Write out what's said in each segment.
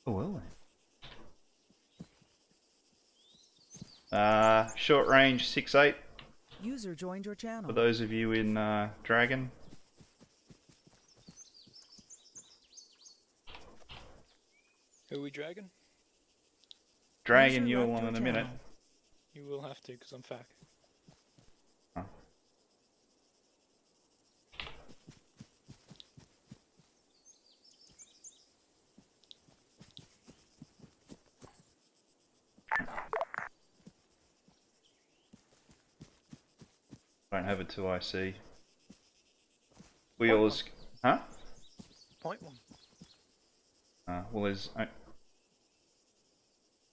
Oh, well then. Short range 6-8 User joined your channel. for those of you in Dragon. Who are we dragging? Dragon, User you left along your in a minute. channel. You will have to, because I'm FAC. Oh. Don't have a 2IC. Wheels. Huh? Point one. Well, there's.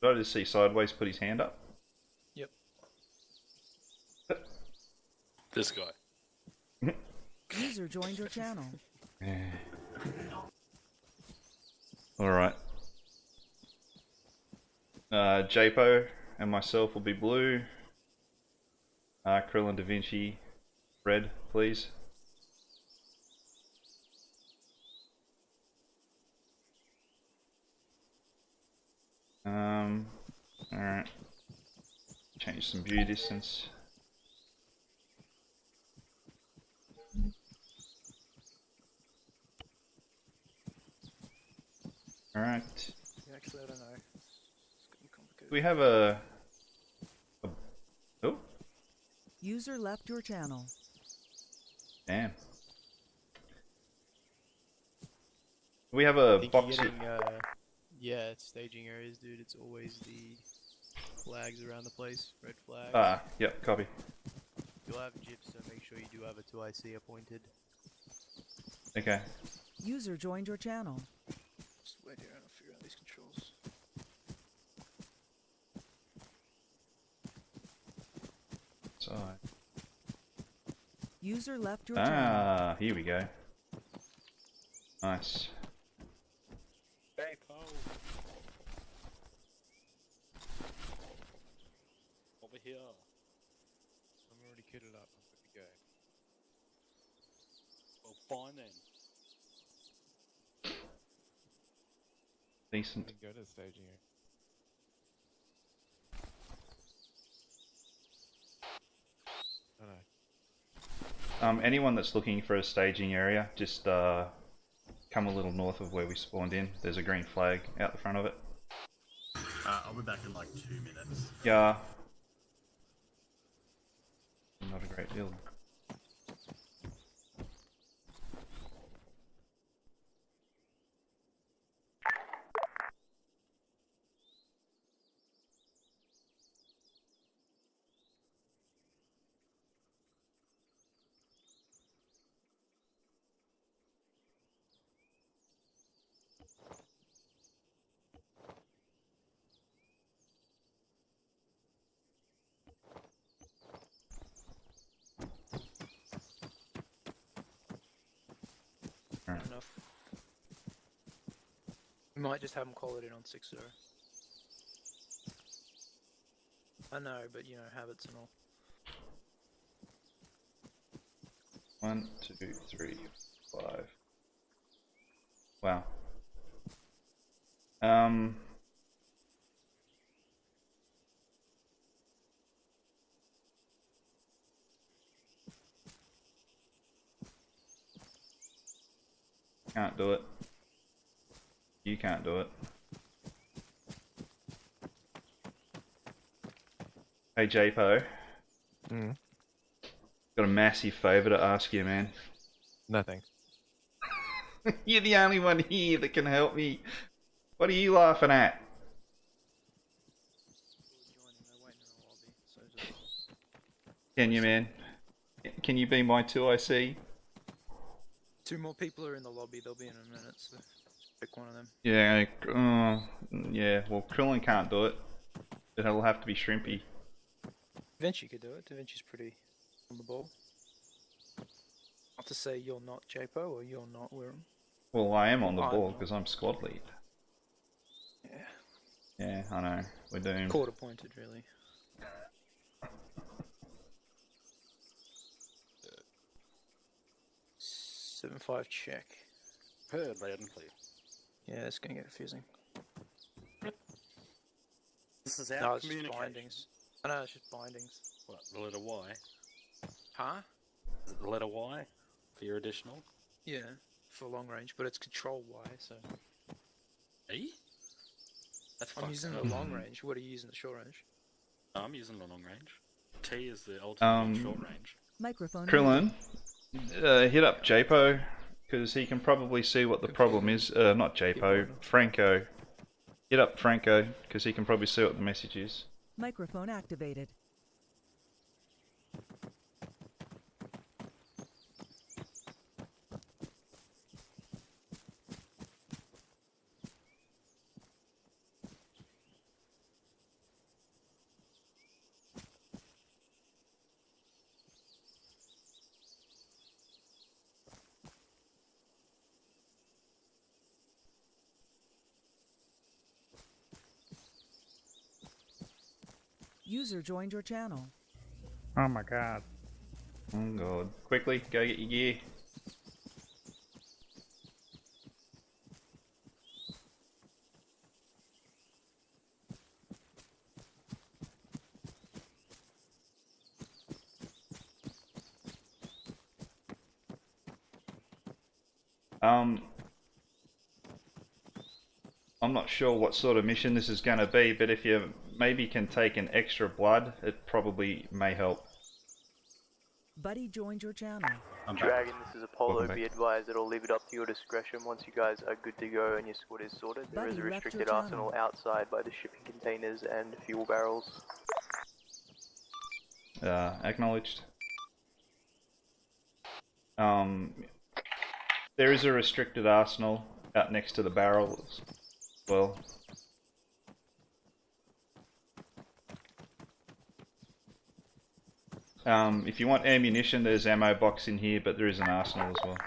Did I just see Sideways put his hand up? Yep. This guy. User joined your channel. Alright. Japo and myself will be blue. Krill and Da Vinci, red, please. Alright. Change some view distance. Alright. Actually, I don't know. It's getting complicated. We have a... Oh, User left your channel. damn. We have a box. Yeah, staging areas, dude. It's always the flags around the place. Red flags. Ah, yep, copy. You'll have gyps, so make sure you do have a 2IC appointed. Okay. User joined your channel. Just wait here and I'll figure out these controls. So. User left your channel. Ah, here we go. Nice. Hey, Paul. Over here. I'm already kitted up. I'm good to go. Well, fine then. Decent. We can go to the staging area. Oh no. Anyone that's looking for a staging area, just come a little north of where we spawned in. There's a green flag out the front of it. I'll be back in like 2 minutes. Yeah. Not a great deal. Enough. We might just have them call it in on 6-0. I know, but you know, habits and all. 1, 2, 3, 5. Wow. Can't do it. You can't do it. Hey Japo. Got a massive favour to ask you, man. No thanks. You're the only one here that can help me. What are you laughing at? Can you, man? Can you be my 2IC? 2 more people are in the lobby, they'll be in a minute, so just pick one of them. Yeah, yeah, well, Krillin can't do it. It'll have to be Shrimpy. Da Vinci could do it, Da Vinci's pretty on the ball. Not to say you're not Japo or you're not Weirym. Well, I am on the I'm ball not. because I'm squad lead. Yeah. Yeah, I know. We're doomed. Court appointed, really. 7-5 check. Heard loud and clear. Yeah, it's gonna get confusing. Passes out No, it's just communication. bindings. I know, it's just bindings. What, the letter Y? Huh? Is it the letter Y for your additional? Yeah, for long range, but it's control Y, so... E? That's I'm fucked using up. the long range. What are you using the short range? No, I'm using the long range. T is the ultimate short range. Microphone Krillin, muted. hit up Japo, because he can probably see what the problem is. Not Japo, Franco. Hit up Franco, because he can probably see what the message is. Microphone activated. User joined your channel. Oh my god. Oh god. Quickly, go get your gear. I'm not sure what sort of mission this is going to be, but if you maybe can take an extra blood, it probably may help. Buddy joined your channel. I'm back. Dragon, this is Apollo. Welcome Be back. advised that I'll leave it up to your discretion once you guys are good to go and your squad is sorted. There is a Buddy left your restricted channel. arsenal outside by the shipping containers and fuel barrels. Acknowledged. There is a restricted arsenal out next to the barrels as well. If you want ammunition, there's ammo box in here, but there is an arsenal as well.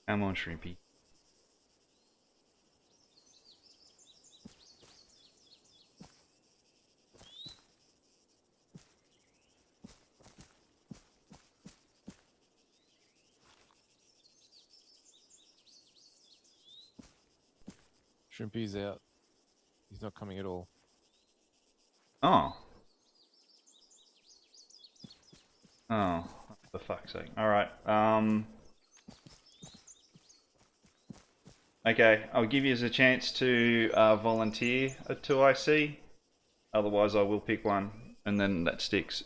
I'm on Shrimpy. Shrimpy's out. He's not coming at all. Oh. Oh, for fuck's sake. Alright, okay, I'll give you a chance to volunteer a 2IC. Otherwise I will pick one, and then that sticks.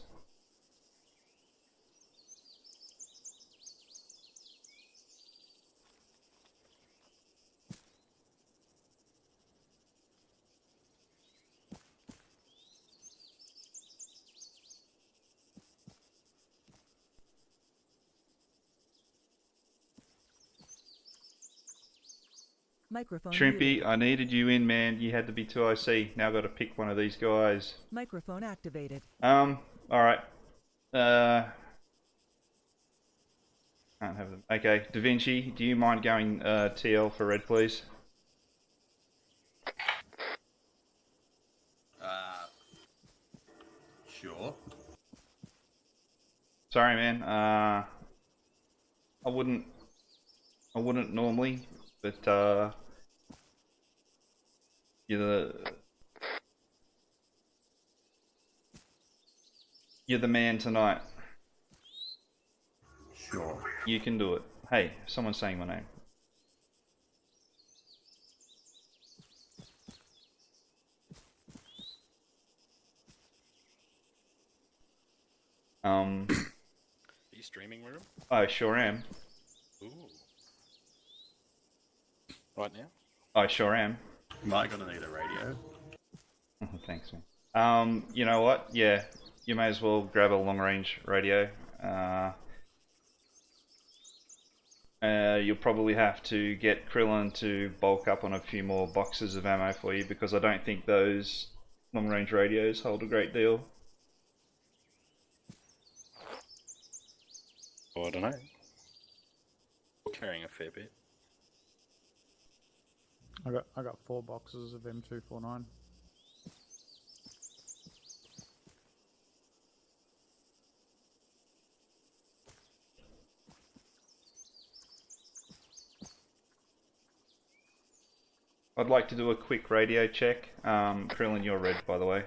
Microphone Shrimpy, muted. I needed you in, man. You had to be 2IC. Now I've got to pick one of these guys. Microphone activated. Alright. Can't have them. Okay, Da Vinci, do you mind going TL for red, please? Sure. Sorry, man. I wouldn't normally, but you're the man tonight. Sure. You can do it. Hey, someone's saying my name. Are you streaming, Weirym? I sure am. Ooh. Right now? I sure am. Am I gonna need a radio? Thanks, man. You know what? Yeah, you may as well grab a long-range radio. You'll probably have to get Krillin to bulk up on a few more boxes of ammo for you, because I don't think those long-range radios hold a great deal. Oh, I don't know. We're carrying a fair bit. I got 4 boxes of M249. I'd like to do a quick radio check. Krillin, you're red, by the way.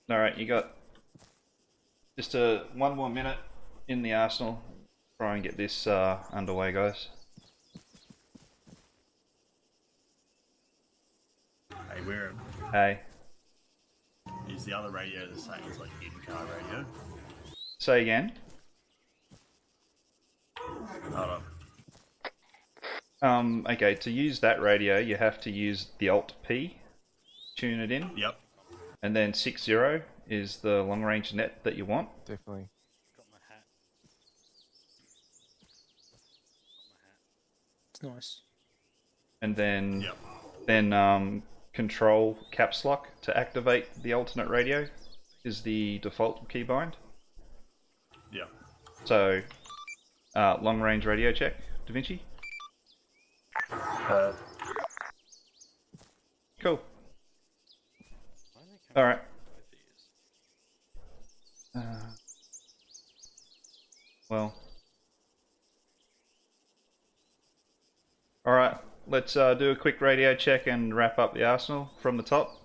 Alright, you got just one more minute in the arsenal. Try and get this underway, guys. Hey, Weirym. Hey. Is the other radio the same as like in-car radio? Say again? Hold on. Okay, to use that radio, you have to use the Alt P, tune it in, Yep. and then 60 is the long range net that you want. Definitely. Got my hat. It's nice. And then Yep. control caps lock to activate the alternate radio is the default keybind. Yep. So, long range radio check, Da Vinci. Cool. Why are they coming Alright. both ears? Well. Alright, let's do a quick radio check and wrap up the arsenal from the top.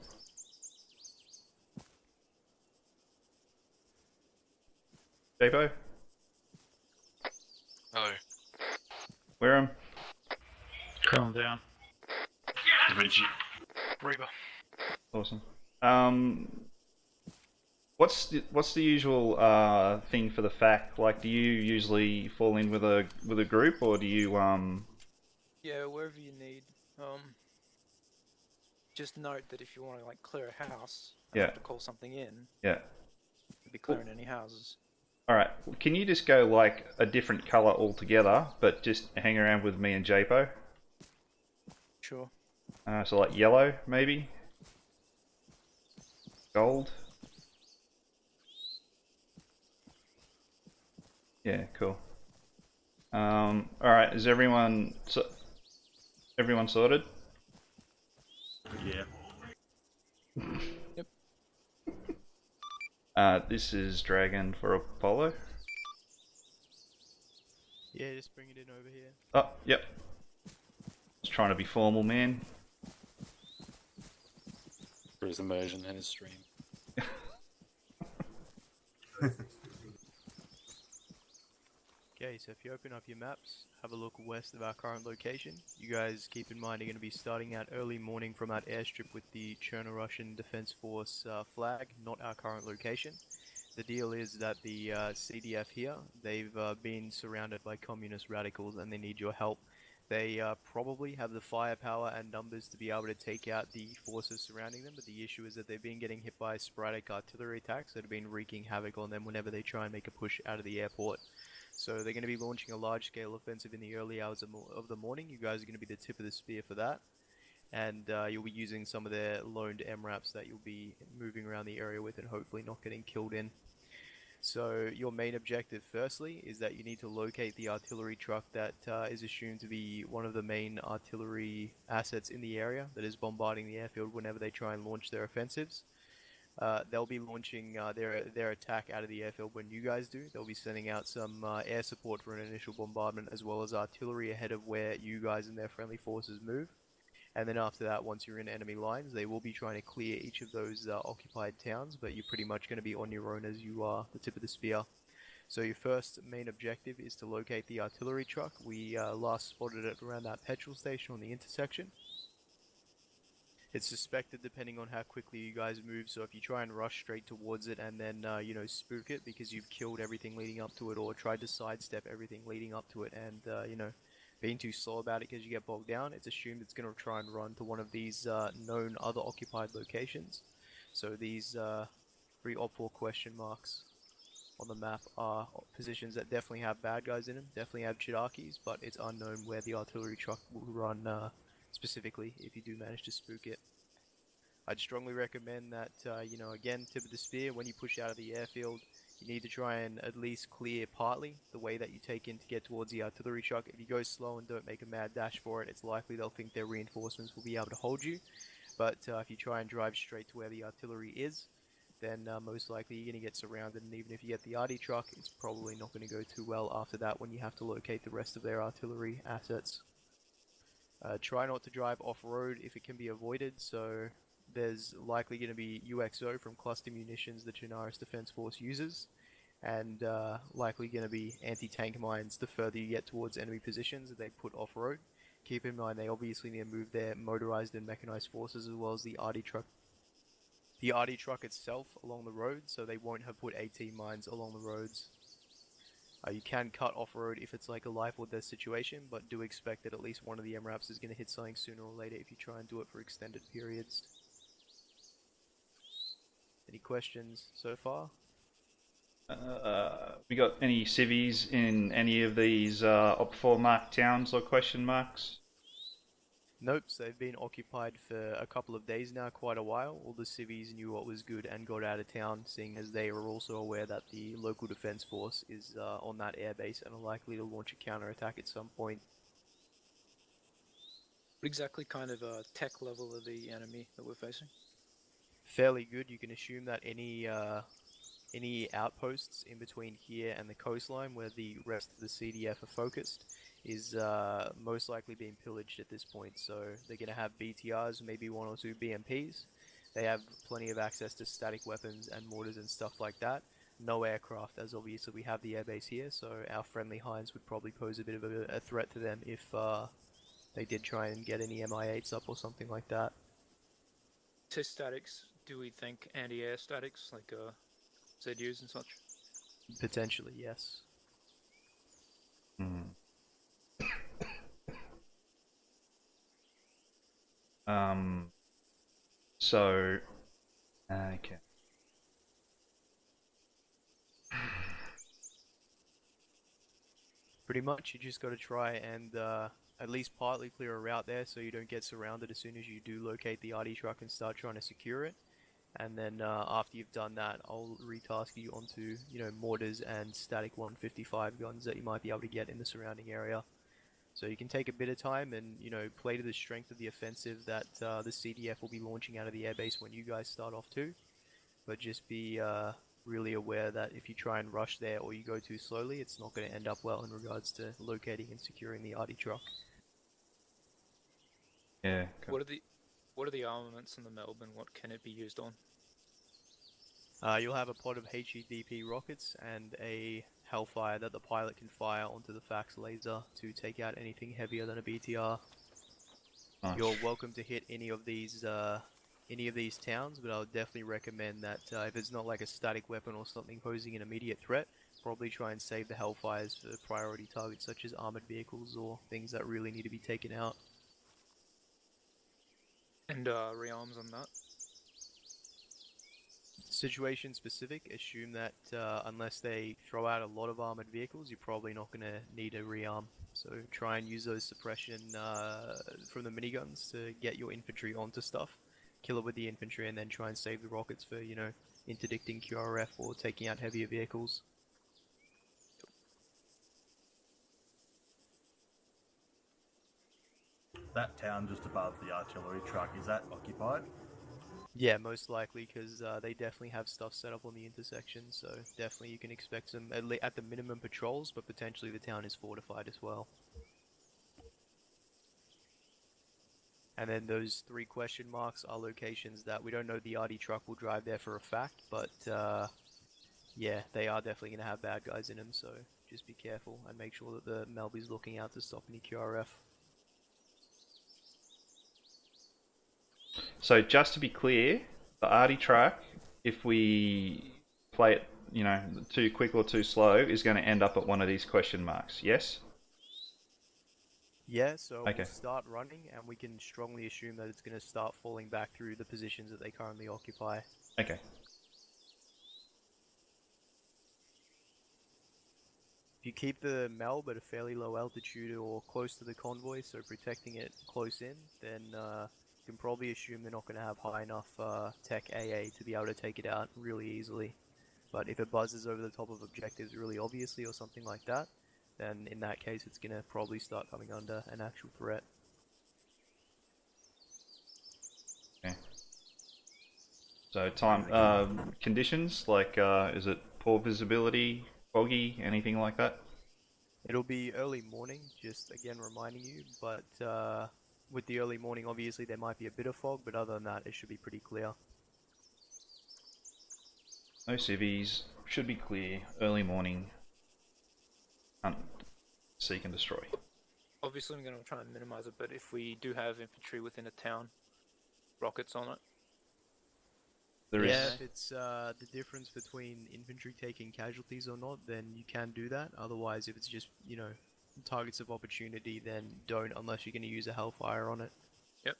Japo? Hello. Weirym? Calm down. Da Vinci. Reaper. Awesome. What's the usual thing for the FAC? Like, do you usually fall in with a group, or do you Yeah, wherever you need. Just note that if you want to like clear a house, and Yeah. have to call something in, Yeah. you'll be clearing any houses. Alright, can you just go like a different colour altogether, but just hang around with me and Japo? Sure. So like yellow, maybe? Gold? Yeah, cool. Alright, is everyone sorted? Yeah. This is Dragon for Apollo. Yeah, just bring it in over here. Oh, yep. Just trying to be formal, man. For his immersion and his stream. Okay, so if you open up your maps, have a look west of our current location. You guys keep in mind you're going to be starting out early morning from our airstrip with the Chernarus Defence Force flag, not our current location. The deal is that the CDF here, they've been surrounded by communist radicals and they need your help. They probably have the firepower and numbers to be able to take out the forces surrounding them, but the issue is that they've been getting hit by sporadic artillery attacks that have been wreaking havoc on them whenever they try and make a push out of the airport. So they're going to be launching a large-scale offensive in the early hours of the morning. You guys are going to be the tip of the spear for that. And you'll be using some of their loaned MRAPs that you'll be moving around the area with and hopefully not getting killed in. So your main objective, firstly, is that you need to locate the artillery truck that is assumed to be one of the main artillery assets in the area that is bombarding the airfield whenever they try and launch their offensives. They'll be launching their attack out of the airfield when you guys do. They'll be sending out some air support for an initial bombardment as well as artillery ahead of where you guys and their friendly forces move. And then after that, once you're in enemy lines, they will be trying to clear each of those occupied towns, but you're pretty much going to be on your own as you are the tip of the spear. So your first main objective is to locate the artillery truck. We last spotted it around that petrol station on the intersection. It's suspected depending on how quickly you guys move, so if you try and rush straight towards it and then, you know, spook it because you've killed everything leading up to it or tried to sidestep everything leading up to it and, you know, being too slow about it because you get bogged down, it's assumed it's going to try and run to one of these known other occupied locations. So these 3 op 4 question marks on the map are positions that definitely have bad guys in them, definitely have Chidakis, but it's unknown where the artillery truck will run specifically if you do manage to spook it. I'd strongly recommend that, you know, again, tip of the spear, when you push out of the airfield, you need to try and at least clear partly the way that you take in to get towards the artillery truck. If you go slow and don't make a mad dash for it, it's likely they'll think their reinforcements will be able to hold you. But if you try and drive straight to where the artillery is, then most likely you're going to get surrounded, and even if you get the arty truck, it's probably not going to go too well after that when you have to locate the rest of their artillery assets. Try not to drive off-road if it can be avoided, so there's likely going to be UXO from cluster munitions the Chernarus Defence Force uses, and likely going to be anti-tank mines the further you get towards enemy positions that they put off-road. Keep in mind they obviously need to move their motorized and mechanized forces as well as the arty truck. The arty truck itself along the road, so they won't have put AT mines along the roads. You can cut off-road if it's like a life or death situation, but do expect that at least one of the MRAPs is going to hit something sooner or later if you try and do it for extended periods. Any questions so far? We got any civvies in any of these op 4 mark towns or question marks? Nope, so they've been occupied for a couple of days now, quite a while. All the civvies knew what was good and got out of town, seeing as they were also aware that the local defense force is on that airbase and are likely to launch a counterattack at some point. What exactly kind of tech level are the enemy that we're facing? Fairly good. You can assume that any outposts in between here and the coastline, where the rest of the CDF are focused, is most likely being pillaged at this point. So they're going to have BTRs, maybe 1 or 2 BMPs. They have plenty of access to static weapons and mortars and stuff like that. No aircraft, as obviously we have the airbase here, so our friendly Hinds would probably pose a bit of a threat to them if they did try and get any Mi-8s up or something like that. To statics, do we think anti-air statics, like ZUs and such? Potentially, yes. So, okay. Pretty much, you just got to try and at least partly clear a route there so you don't get surrounded as soon as you do locate the RD truck and start trying to secure it. And then after you've done that, I'll retask you onto, you know, mortars and static 155 guns that you might be able to get in the surrounding area. So you can take a bit of time and, you know, play to the strength of the offensive that the CDF will be launching out of the airbase when you guys start off too. But just be really aware that if you try and rush there or you go too slowly, it's not going to end up well in regards to locating and securing the RD truck. Yeah. Cool. What are the armaments in the Melbourne? What can it be used on? You'll have a pod of HEDP rockets and a Hellfire that the pilot can fire onto the fax laser to take out anything heavier than a BTR. Nice. You're welcome to hit any of these towns, but I would definitely recommend that if it's not like a static weapon or something posing an immediate threat, probably try and save the Hellfires for priority targets such as armored vehicles or things that really need to be taken out. And rearms on that? Situation specific, assume that unless they throw out a lot of armored vehicles, you're probably not going to need a rearm. So try and use those suppression from the miniguns to get your infantry onto stuff. Kill it with the infantry and then try and save the rockets for, you know, interdicting QRF or taking out heavier vehicles. That town just above the artillery truck, is that occupied? Yeah, most likely, because they definitely have stuff set up on the intersection, so definitely you can expect some, at the minimum, patrols, but potentially the town is fortified as well. And then those 3 question marks are locations that we don't know the RD truck will drive there for a fact, but yeah, they are definitely going to have bad guys in them, so just be careful and make sure that the Melby's looking out to stop any QRF. So just to be clear, the arty truck, if we play it, you know, too quick or too slow, is going to end up at one of these question marks. Yes? Yeah, so Okay. we'll start running, and we can strongly assume that it's going to start falling back through the positions that they currently occupy. Okay. If you keep the MELB at a fairly low altitude or close to the convoy, so protecting it close in, then you can probably assume they're not going to have high enough tech AA to be able to take it out really easily. But if it buzzes over the top of objectives really obviously or something like that, then in that case it's going to probably start coming under an actual threat. Okay. So conditions, like is it poor visibility, foggy, anything like that? It'll be early morning, just again reminding you, but with the early morning obviously there might be a bit of fog, but other than that it should be pretty clear. No civvies, should be clear, early morning. Hunt, seek and destroy. Obviously, I'm going to try and minimize it, but if we do have infantry within a town, rockets on it. There Yeah, is. if it's the difference between infantry taking casualties or not, then you can do that. Otherwise, if it's just, you know, targets of opportunity, then don't unless you're going to use a Hellfire on it. Yep.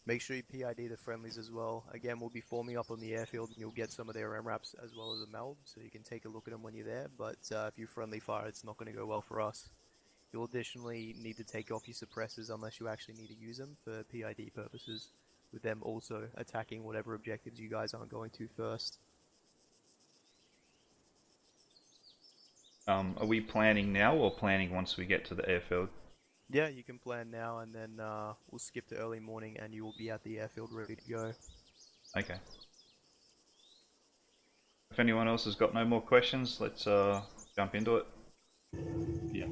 Make sure you PID the friendlies as well. Again, we'll be forming up on the airfield and you'll get some of their MRAPs as well as a MELB, so you can take a look at them when you're there, but if you friendly fire, it's not going to go well for us. You'll additionally need to take off your suppressors unless you actually need to use them for PID purposes, with them also attacking whatever objectives you guys aren't going to first. Are we planning now or planning once we get to the airfield? Yeah, you can plan now, and then we'll skip to early morning and you will be at the airfield ready to go. Okay. If anyone else has got no more questions, let's jump into it. Yeah.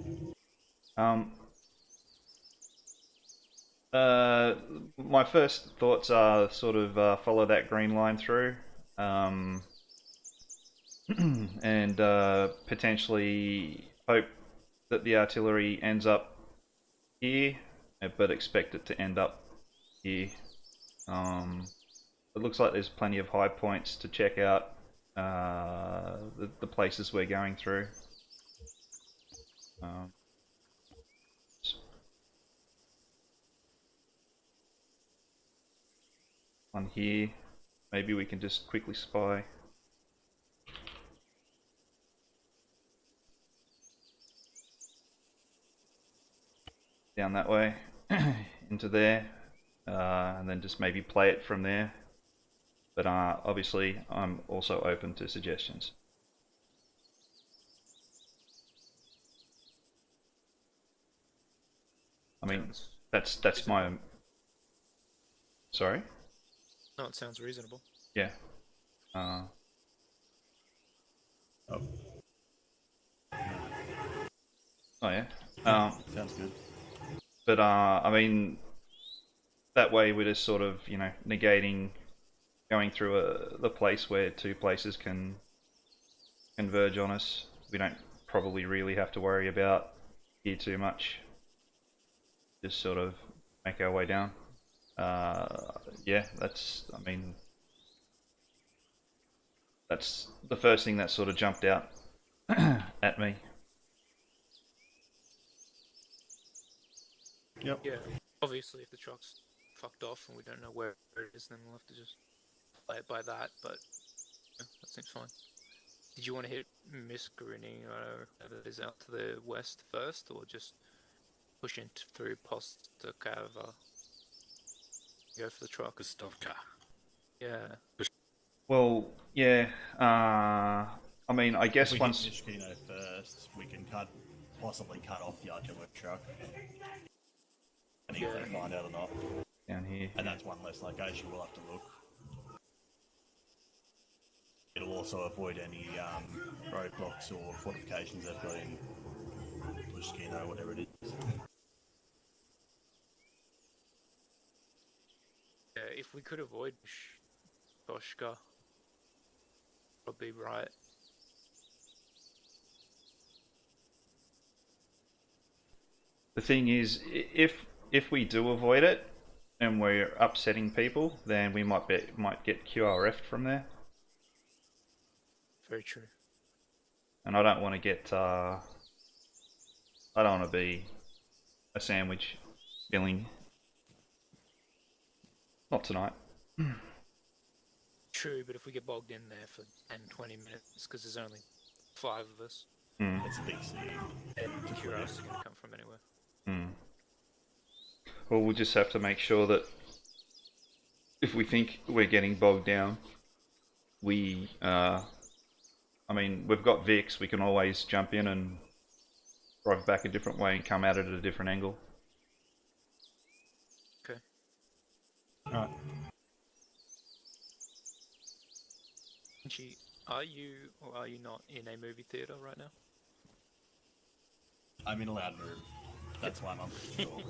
My first thoughts are sort of follow that green line through, and potentially hope that the artillery ends up here, but expect it to end up here. It looks like there's plenty of high points to check out the places we're going through. One here, maybe we can just quickly spy. Down that way, into there, and then just maybe play it from there. But obviously, I'm also open to suggestions. I mean, that's my... Sorry? No, it sounds reasonable. Yeah. Oh. Oh yeah. Sounds good. But I mean, that way we're just sort of, you know, negating going through the place where two places can converge on us. We don't probably really have to worry about here too much. Just sort of make our way down. Yeah, that's, I mean, that's the first thing that sort of jumped out at me. Yep. Yeah, obviously if the truck's fucked off and we don't know where it is, then we'll have to just play it by that, but yeah, that seems fine. Did you want to hit Misgrinning or whatever it is out to the west first, or just push in through Postakava? Go for the truck. Gustovka. Yeah. Well, yeah, I mean, I guess If we once... hit Mishkino first, we can possibly cut off the artillery truck. Depending if they find out or not. Down here. And that's one less location we'll have to look. It'll also avoid any roadblocks or fortifications they've got in Pushkino, whatever it is. Yeah, if we could avoid Boshka, probably right. The thing is, if we do avoid it, and we're upsetting people, then we might get QRF'd from there. Very true. And I don't want to get I don't want to be a sandwich filling. Not tonight. True, but if we get bogged in there for 10-20 minutes, because there's only 5 of us, It's a big city. and Chernarus is going to come from anywhere. Well, we'll just have to make sure that if we think we're getting bogged down, we, I mean, we've got Vix, we can always jump in and drive back a different way and come at it at a different angle. Okay. Alright. Angie, are you or are you not in a movie theater right now? I'm in a loud room. That's why I'm up to talk.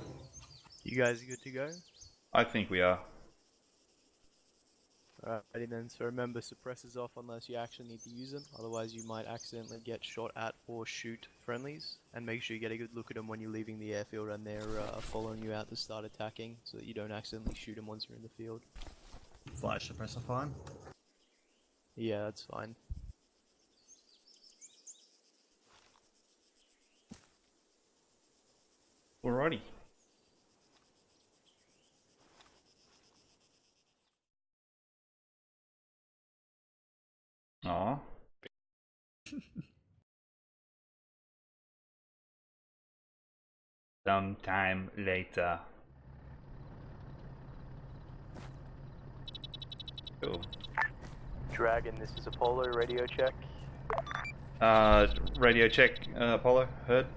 You guys good to go? I think we are. Alrighty then, so remember suppressors off unless you actually need to use them, otherwise you might accidentally get shot at or shoot friendlies, and make sure you get a good look at them when you're leaving the airfield and they're following you out to start attacking, so that you don't accidentally shoot them once you're in the field. Flash suppressor fine. Yeah, that's fine. Alrighty. Aw. Sometime later. Cool. Dragon, this is Apollo, radio check. Radio check, Apollo, heard.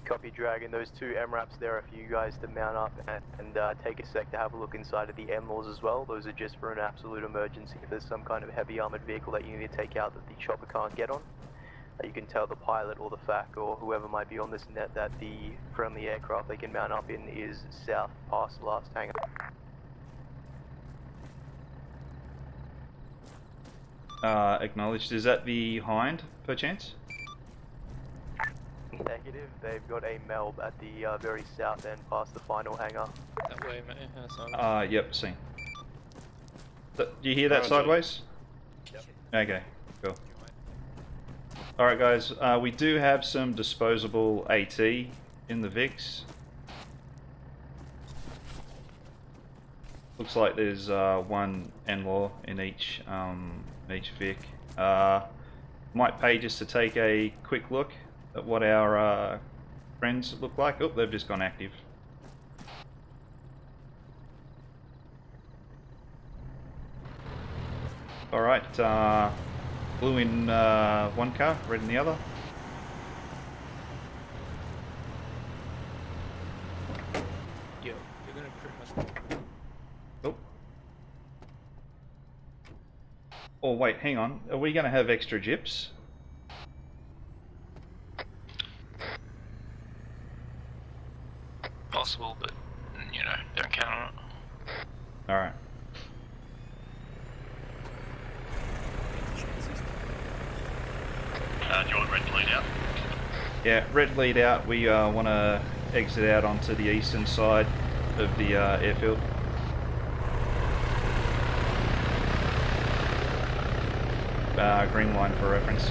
Copy, Dragon. Those 2 MRAPs there are for you guys to mount up and take a sec to have a look inside of the M-laws as well. Those are just for an absolute emergency. If there's some kind of heavy armored vehicle that you need to take out that the chopper can't get on, you can tell the pilot or the FAC or whoever might be on this net that the friendly aircraft they can mount up in is south past the last hangar. Acknowledged. Is that the Hind, perchance? Negative. They've got a MELB at the very south end past the final hangar. That way, mate. That's Yep, seen. Do you hear that Roger. sideways? Yep. Okay, cool. Alright guys, we do have some disposable AT in the VIX. Looks like there's one NLAW in each Vic. Might pay just to take a quick look at what our friends look like. Oh, they've just gone active. Alright, blue in one car, red in the other. Yo, you're gonna pretty much. Oh. Oh wait, hang on. Are we going to have extra gyps? Possible, but you know, don't count on it. Alright. Do you want red to lead out? Yeah, red lead out. We want to exit out onto the eastern side of the airfield. Green line for reference.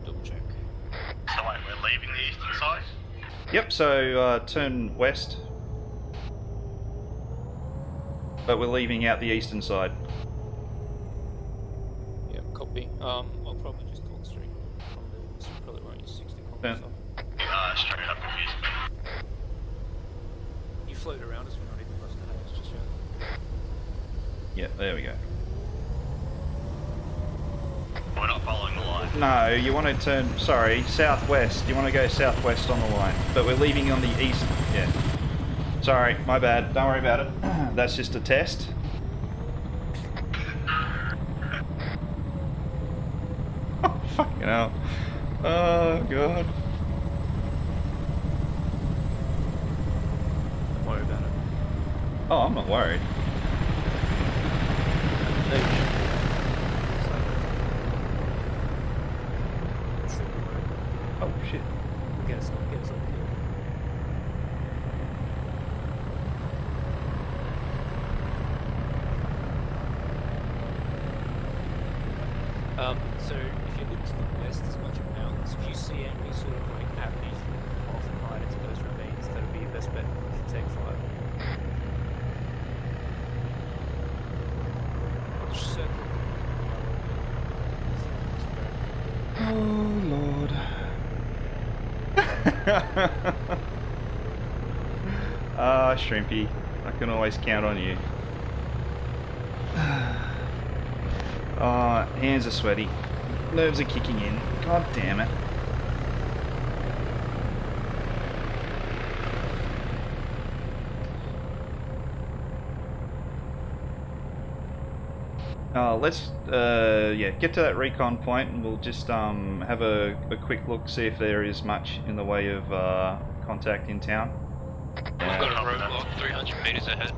Double check. So wait, we're leaving the eastern side? Yep, so turn west. But we're leaving out the eastern side. Yeah, copy. I'll probably just talk straight from the probably won't use 60 kilometers. Straight up confused. You float around us, we're not even close to Hayes just yet. Yeah, there we go. We're not following the line. No, you want to turn, sorry, southwest. You want to go southwest on the line. But we're leaving on the east. Yeah. Sorry, my bad. Don't worry about it. That's just a test. Oh, fucking hell. Oh god. Don't worry about it. Oh, I'm not worried. Oh shit. Get us up here. So if you look to the west, there's a bunch of mountains. If you see any sort of like avenues off and right into those ravines, that'll be your best bet. You should take fire. I'll just circle. Oh lord. Ah, Shrimpy. I can always count on you. Hands are sweaty. Nerves are kicking in. God damn it. Let's get to that recon point and we'll just have a quick look, see if there is much in the way of contact in town. We've got a roadblock 300 meters ahead.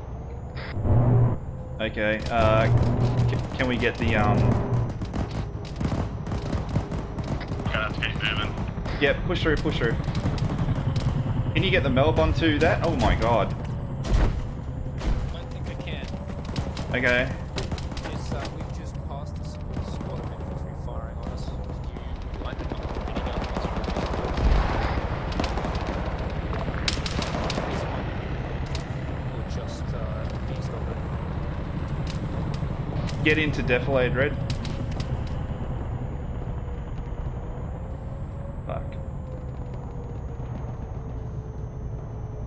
Okay, can we get the Gonna have to keep moving. Yeah, push through. Can you get the Melb onto that? Oh my god. I don't think I can. Okay. It's, we've just passed a squad of infantry firing on us. You line them up with miniguns or just east of it. Get into defilade red. Fuck.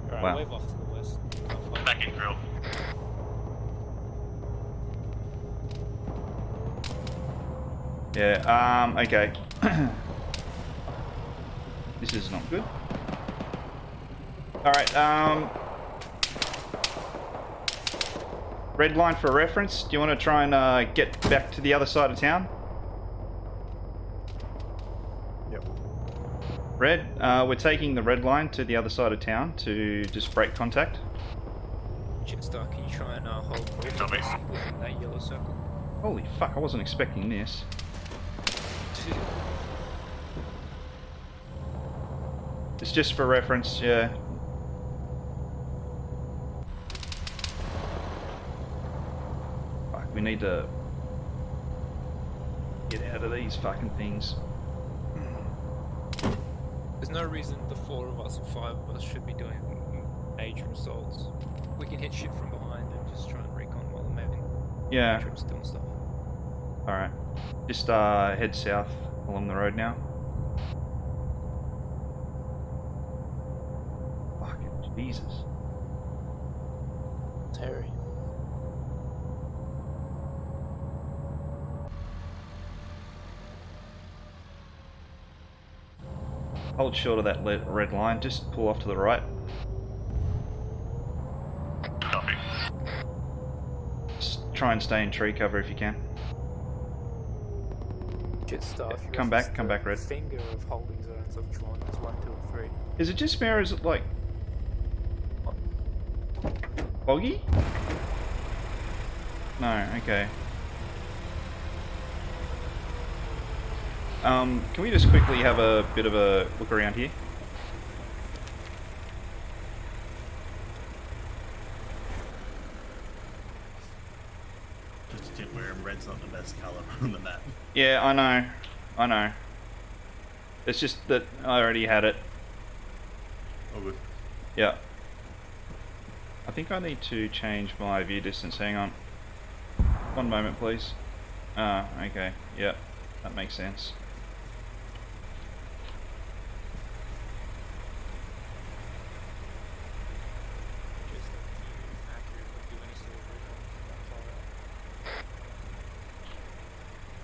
Alright, Wow. wave off to the west. Back in grill. Yeah, okay. This is not good. Alright, red line for reference. Do you want to try and get back to the other side of town? Yep. Red, we're taking the red line to the other side of town to just break contact. Chipstar, can you try and hold Copy. within that yellow circle? Holy fuck, I wasn't expecting this. It's just for reference, yeah. Fuck, we need to get out of these fucking things. There's no reason the 4 of us or 5 of us should be doing major assaults. We can hit shit from behind and just try and recon while the main Yeah, troops doing stuff. alright. Just head south along the road now. Fucking Jesus. Terry. Hold short of that red line, just pull off to the right. Copy. Just try and stay in tree cover if you can. Chipstar, if you Come reference back, the Red. finger of holding zones I've drawn, there's 1, 2, and 3. Is it just me or is it like foggy? No, okay. Can we just quickly have a bit of a look around here? Just a tip where red's not the best colour on the map. Yeah, I know. It's just that I already had it. Oh good. Yeah. I think I need to change my view distance. Hang on. One moment, please. Okay. Yeah, that makes sense.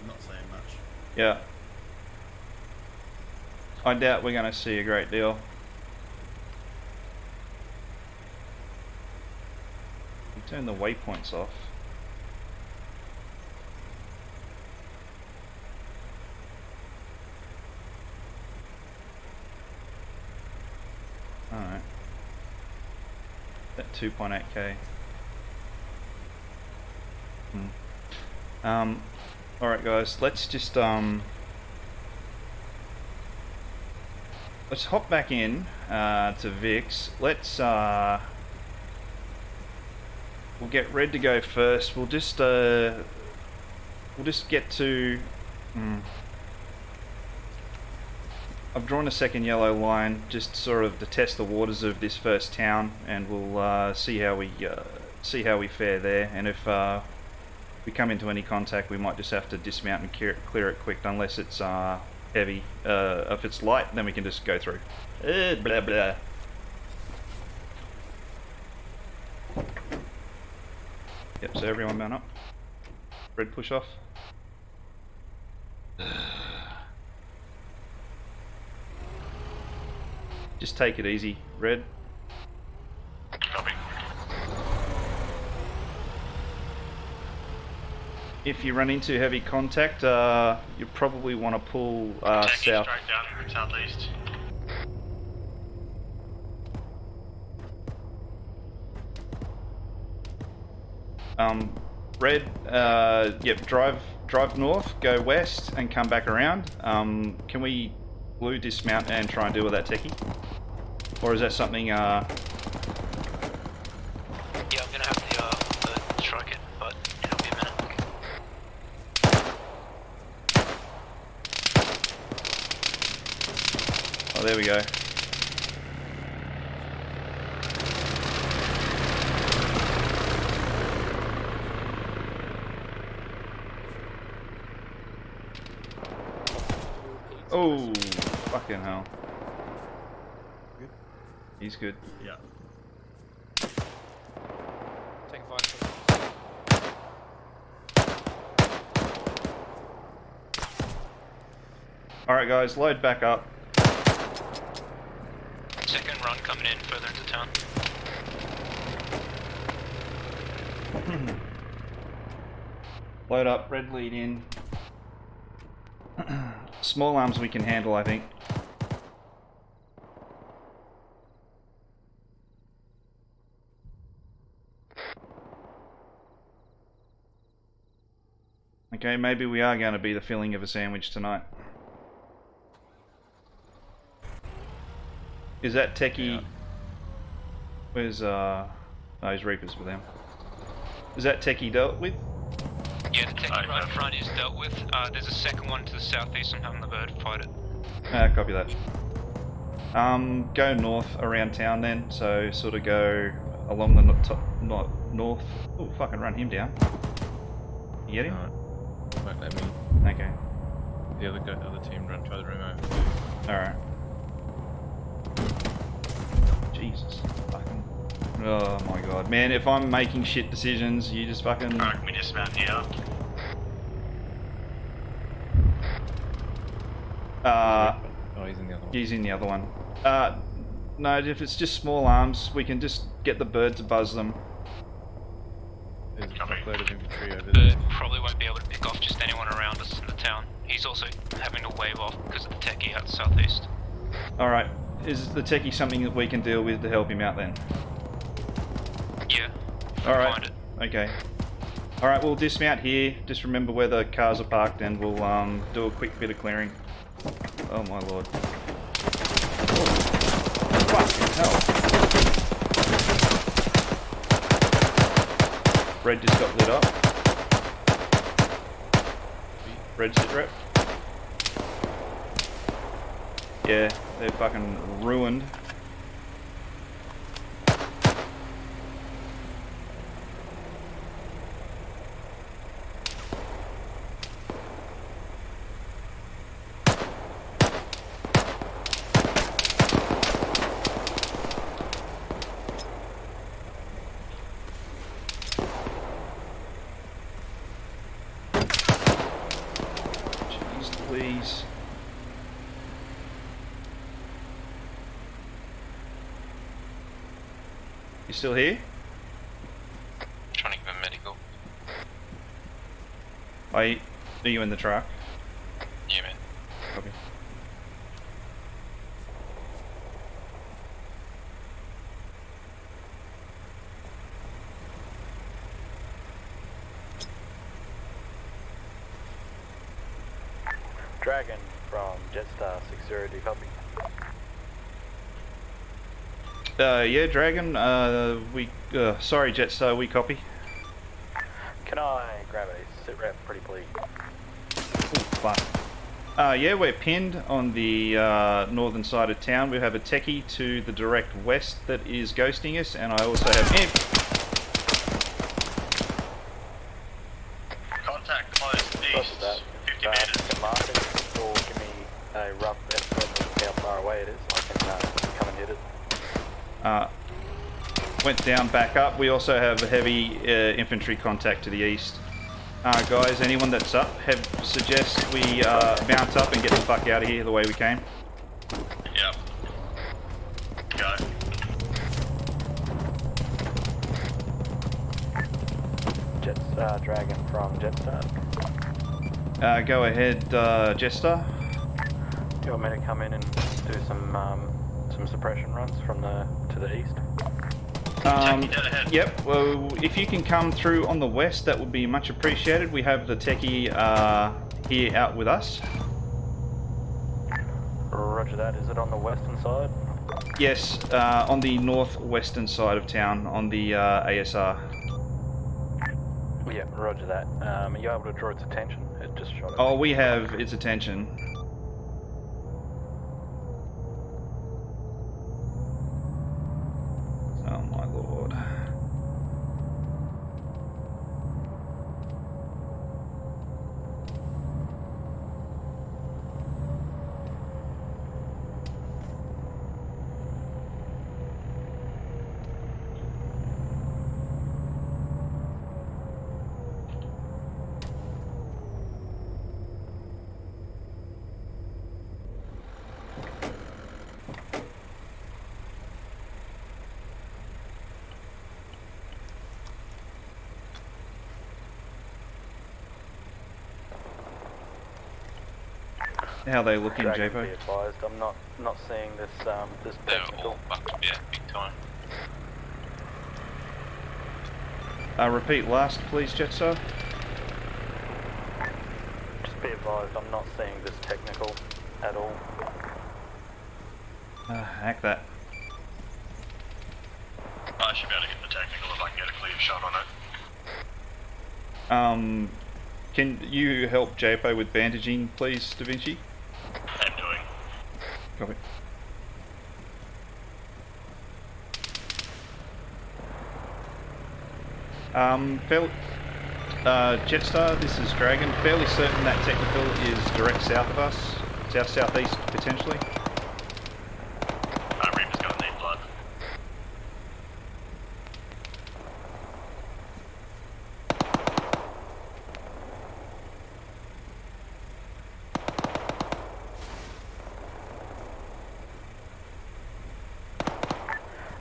I'm not saying much. Yeah. I doubt we're going to see a great deal. Turn the waypoints off. That 2.8k. Alright guys, let's just let's hop back in to Vix. Let's we'll get Red to go first. We'll just get to I've drawn a second yellow line just sort of to test the waters of this first town, and we'll see how we fare there. And if we come into any contact, we might just have to dismount and clear it quick, unless it's heavy. If it's light, then we can just go through. Blah blah. Yep. So everyone mount up. Red push off. Just take it easy, Red. Copy. If you run into heavy contact, you probably want to pull south. Straight down, southeast. Red, yep, drive north, go west, and come back around. Can we blue dismount and try and deal with that techie? Or is that something, Yeah, I'm gonna have to strike it, but it'll be a minute. oh, there we go. Oh, fucking hell. Good? He's good. Yeah. Take a fire. Alright guys, load back up. Second run coming in further into town. Load up, Red lead in. Small arms we can handle, I think. Okay, maybe we are going to be the filling of a sandwich tonight. Is that techie? Yeah. Where's oh, he's Reapers with them. Is that techie dealt with? Yeah, the techie right in front is dealt with. There's a second one to the southeast. I'm having the bird fight it. Copy that. Go north around town then. So sort of go along the north. Oh, fucking run him down. You get him? Won't let me. Okay. The other team run try the remote. Alright. Jesus. Fucking. Oh my god. Man, if I'm making shit decisions, you just fucking. Alright, can we dismount here? Oh, he's in the other one. He's in the other one. No, if it's just small arms, we can just get the bird to buzz them. There's a fuckload of infantry over Bird there. probably won't be able to pick off just anyone around us in the town. He's also having to wave off because of the techie out southeast. Alright. Is the techie something that we can deal with to help him out then? Yeah. Alright. Find it. Okay. Alright, we'll dismount here. Just remember where the cars are parked and we'll do a quick bit of clearing. Oh my lord. Oh. Fucking hell. Red just got lit up. Red sit rep. Yeah, they're fucking ruined. Please. You still here? Trying to give him medical. Are you in the truck? Yeah, man. Copy. Dragon from Jetstar 60, do you copy? Yeah, Dragon, sorry Jetstar, we copy. Can I grab a sit rep pretty please? Ooh, fuck. Yeah, we're pinned on the northern side of town. We have a techie to the direct west that is ghosting us, and I also have imp. Contact close east, 50 meters. Market, or give me a rough estimate of how far away it is. I can come and hit it. Went down, back up. We also have a heavy infantry contact to the east. Guys, anyone that's up, suggest we mount up and get the fuck out of here the way we came. Yep. Go. Jets, Dragon from Jetstar. Go ahead, Jetstar. Do you want me to come in and do some suppression runs from to the east? Yep, well, if you can come through on the west, that would be much appreciated. We have the techie here out with us. Roger that. Is it on the western side? Yes, on the northwestern side of town, on the ASR. Yeah, roger that. Are you able to draw its attention? It just shot it. Oh, we have its attention. Oh my lord. How are they looking, Dragon, JPO? be advised, I'm not seeing this this They're technical. all fucked, yeah, big time. Repeat last, please, Jetstar. Just be advised, I'm not seeing this technical at all. Hack that. I should be able to get the technical if I can get a clear shot on it. Can you help JPO with bandaging, please, Da Vinci? I'm doing. Copy. Jetstar, this is Dragon. Fairly certain that technical is direct south of us, south-southeast potentially. Reaper's gonna need blood.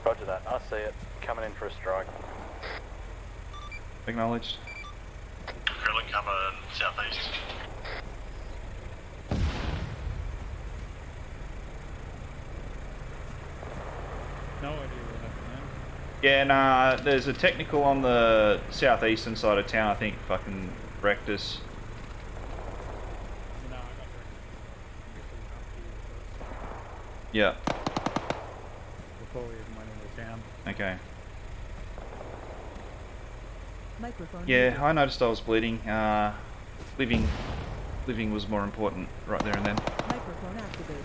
Roger that. I see it. Coming in for a strike. Acknowledged. Drilling cover southeast. No idea what happened Yeah, nah, there's a technical on the southeastern side of town, I think fucking wrecked us. there. No, I got Yeah, before we even went into town. okay. Microphone Yeah, muted. I noticed I was bleeding. Living was more important right there and then. Microphone activated.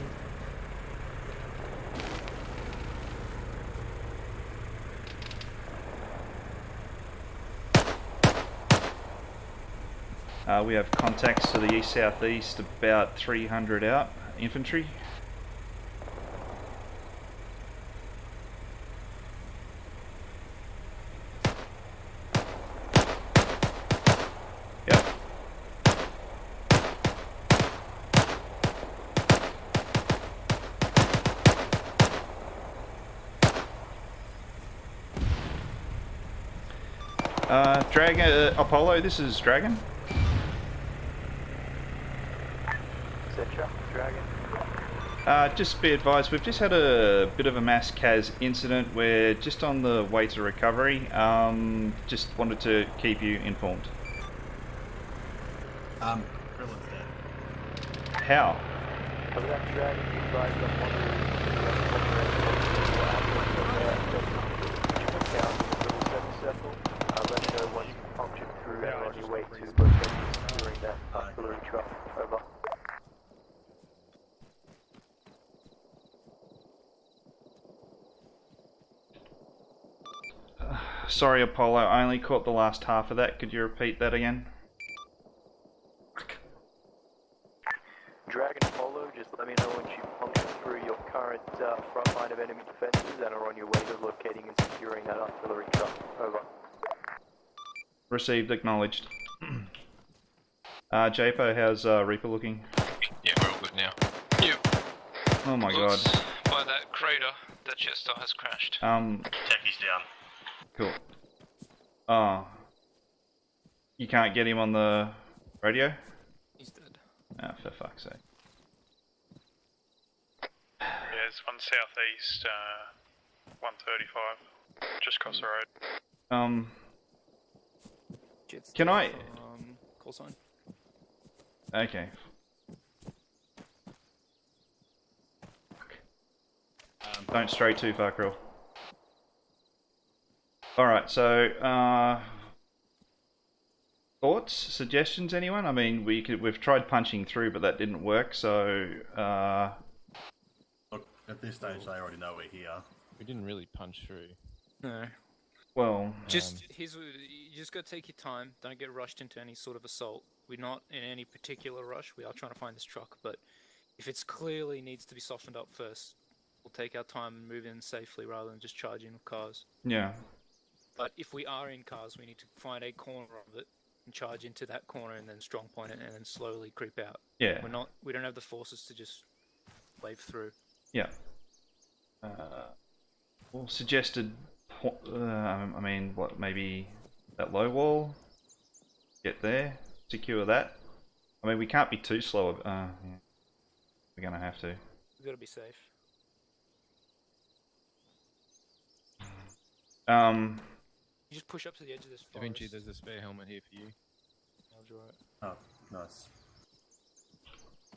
We have contacts to the east-southeast, about 300 out, infantry. Yep. Dragon, Apollo, this is Dragon. Etc. Dragon. Just be advised, we've just had a bit of a mass CAS incident. We're just on the way to recovery. Just wanted to keep you informed. Krillin's dead. How? So that dragon you guys are wondering let me know once you punctured through and are on your way to location during that artillery truck. Over. Sorry, Apollo, I only caught the last half of that. Could you repeat that again? Dragon Apollo, just let me know once you punctured through your current front line of enemy defenses and are on your way to locating and securing that artillery truck. Over. Received, acknowledged. JPO, how's Reaper looking? Yeah, we're all good now. Yep. Oh my god. By that crater, that Chester has crashed. Techie's down. Cool. Oh. You can't get him on the radio? He's dead. Ah, for fuck's sake. Yeah, there's one southeast, 135, just across the road. Jet's Can dead I... from call sign. Okay. Don't stray too far, Krill. Alright, so, thoughts? Suggestions, anyone? I mean, we've tried punching through, but that didn't work, so, Look, at this stage they already know we're here. We didn't really punch through. No. well... Just here's what you just gotta take your time. Don't get rushed into any sort of assault. We're not in any particular rush. We are trying to find this truck, but if it's clearly needs to be softened up first, we'll take our time and move in safely rather than just charge in with cars. Yeah. But if we are in cars, we need to find a corner of it and charge into that corner and then strong point it and then slowly creep out. Yeah. We don't have the forces to just wave through. Yeah. Well, suggested... I mean, what, maybe that low wall? Get there, secure that. I mean, we can't be too slow. Yeah. We're gonna have to. We've got to be safe. You just push up to the edge of this forest. Eventually, there's a spare helmet here for you. I'll draw it. Oh, nice.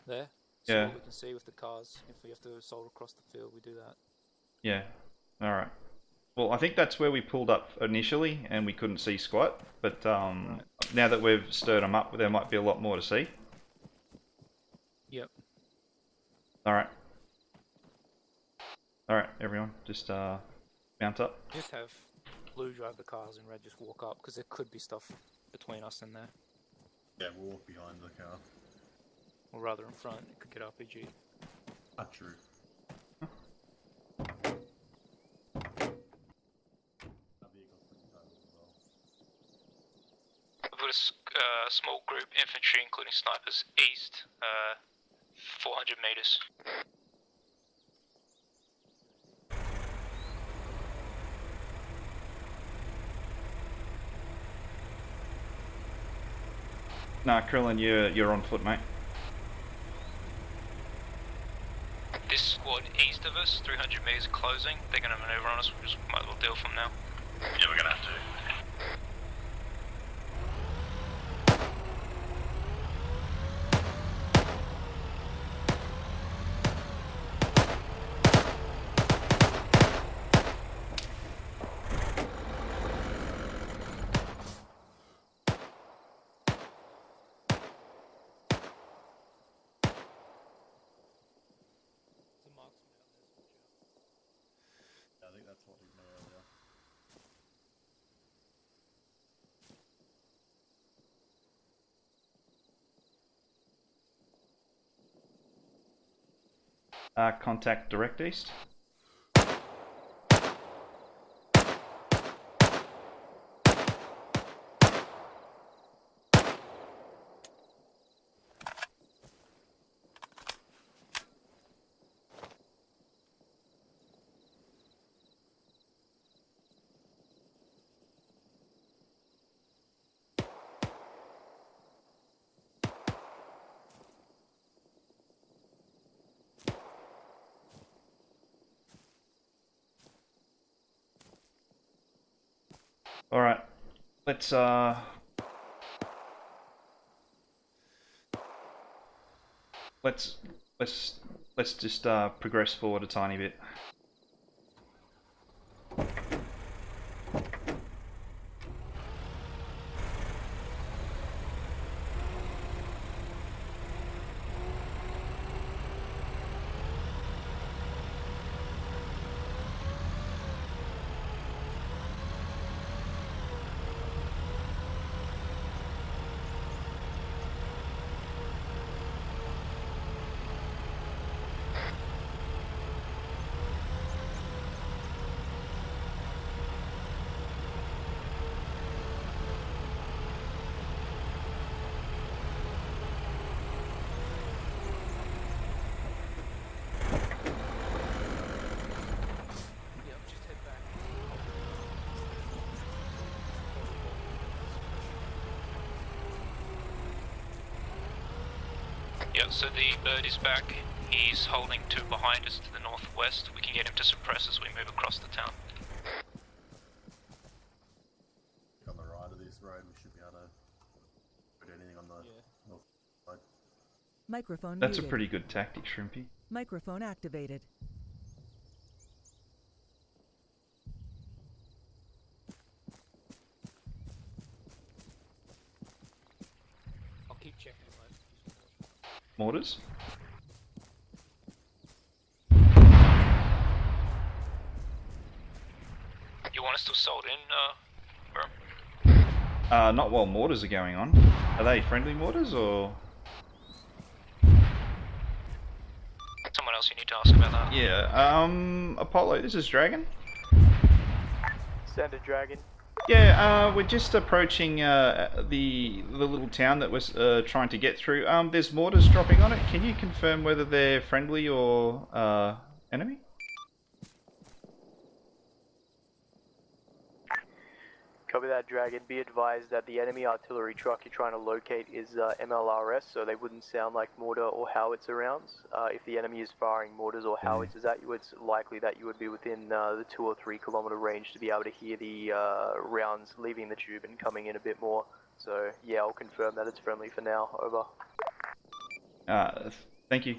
There? See Yeah. what we can see with the cars. If we have to assault across the field, we do that. Yeah. Alright. Well, I think that's where we pulled up initially, and we couldn't see squat. But now that we've stirred them up, there might be a lot more to see. Yep. Alright. Alright, everyone. Just mount up. Just have blue drive the cars and red just walk up, because there could be stuff between us and there. Yeah, we'll walk behind the car. Or rather in front, it could get RPG. Ah, true. I've got a small group infantry, including snipers, east, 400 meters. Nah, Krillin, you're on foot, mate. This squad east of us, 300 meters closing, they're going to maneuver on us, we just might as well deal from now. Yeah, we're gonna have to. Yeah, I think that's what we know earlier. Contact direct east. Alright, let's let's just progress forward a tiny bit. Yep, just head back. Yep, so the bird is back. He's holding two behind us to the northwest. We can get him to suppress as we move across the town. On the right of this road, we should be able to put anything on the north side. Microphone That's a muted. pretty good tactic, Shrimpy. Microphone activated. I'll keep checking it, mate. Mortars? You want us to assault in, Weirym? Not while mortars are going on. Are they friendly mortars or? Someone else you need to ask about that. Yeah. Apollo, this is Dragon. Send a dragon. Yeah. We're just approaching the little town that we're trying to get through. There's mortars dropping on it. Can you confirm whether they're friendly or enemy? Copy that, Dragon. Be advised that the enemy artillery truck you're trying to locate is MLRS, so they wouldn't sound like mortar or howitzer rounds. If the enemy is firing mortars or howitzers at you, it's likely that you would be within the 2 or 3 kilometer range to be able to hear the rounds leaving the tube and coming in a bit more. So yeah, I'll confirm that it's friendly for now. Over. Thank you.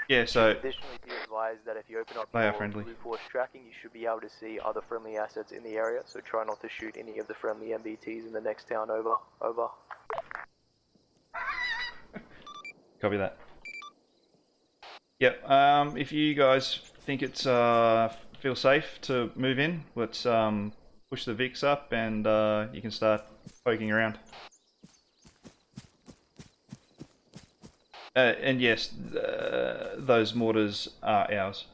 Yeah, so Additionally, be advised that if you open up they are your friendly. Blue Force tracking, you should be able to see other friendly assets in the area, so try not to shoot any of the friendly MBTs in the next town. Over. Over. Copy that. Yep. If you guys think it's feel safe to move in, let's push the VIX up and you can start poking around. And yes, those mortars are ours.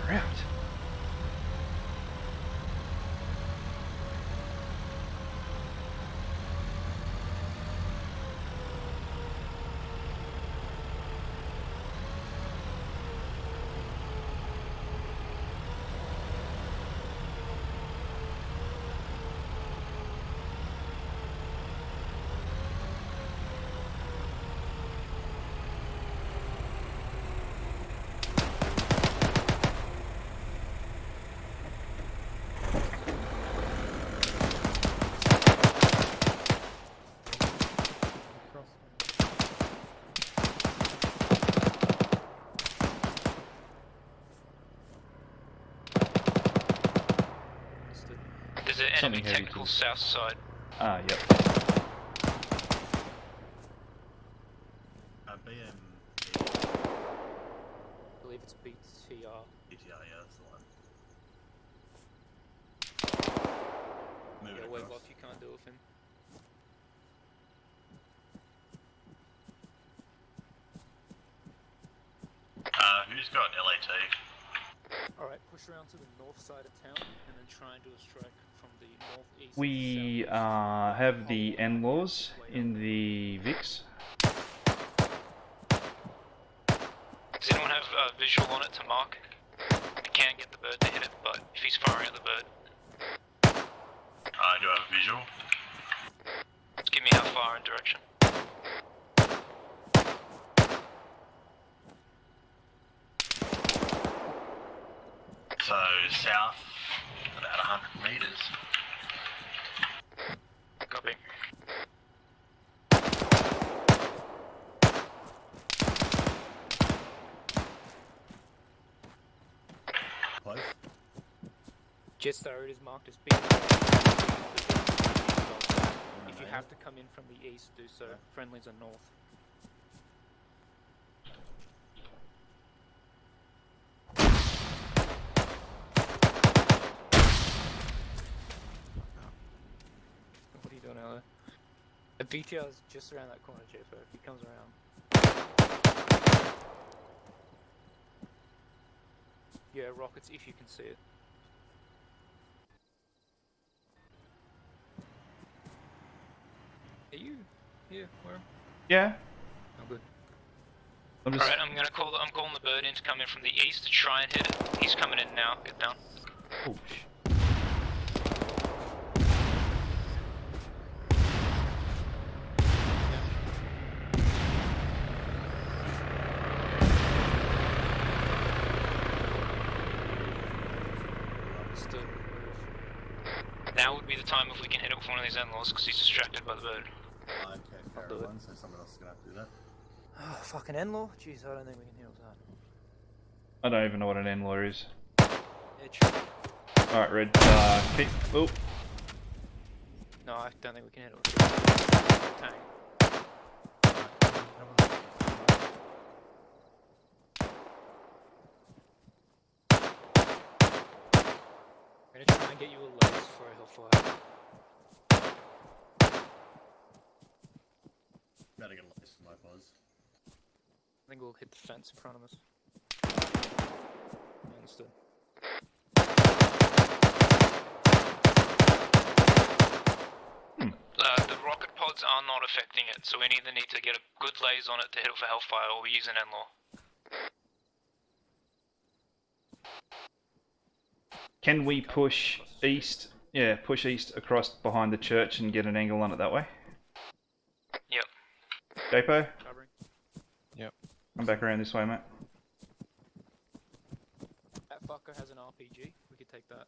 Right. There's an enemy Something heavy technical too. south side. Yep. BM. I believe it's BTR. BTR, yeah, that's the one. Move Yeah, it wave across. off, you can't deal with him. Who's got an LAT? Alright, push around to the north side of town and then try and do a strike from the northeast. We have the N-laws in the VIX. Does anyone have visual on it to mark? We can get the bird to hit it, but if he's firing at the bird, Do I have a visual? just give me how far and direction. So south, about 100 meters. Copy. Close. Jetstar, it is marked as being. If you have to come in from the east, do so. Friendlies are north. What are you doing out there? The BTR is just around that corner, Jeffo, if he comes around. Yeah, rockets if you can see it. Are you here? Where? Yeah. Oh, good. I'm just. Alright, I'm calling the bird in to come in from the east to try and hit it. He's coming in now. Get down. Oh, Understood. Now would be the time if we can hit it with one of these in-laws because he's distracted by the bird. Okay, I'll do fair it. one, so someone else is going to have to do that. Oh, fucking N-law? Jeez, I don't think we can handle that. I don't even know what an in-law is. Yeah, true. Alright, Red, keep. Oh. No, I don't think we can handle it. Tank. I'm gonna try and get you a lace for a hellfire. Better get a lace for my pause. I think we'll hit the fence in front of us. Understood. The rocket pods are not affecting it, so we either need to get a good laze on it to hit it for hellfire, or we use an in-law. Can we push east? Yeah, push east across behind the church and get an angle on it that way? Yep. Japo? Covering. Yep. Come back around this way, mate. That fucker has an RPG. We could take that.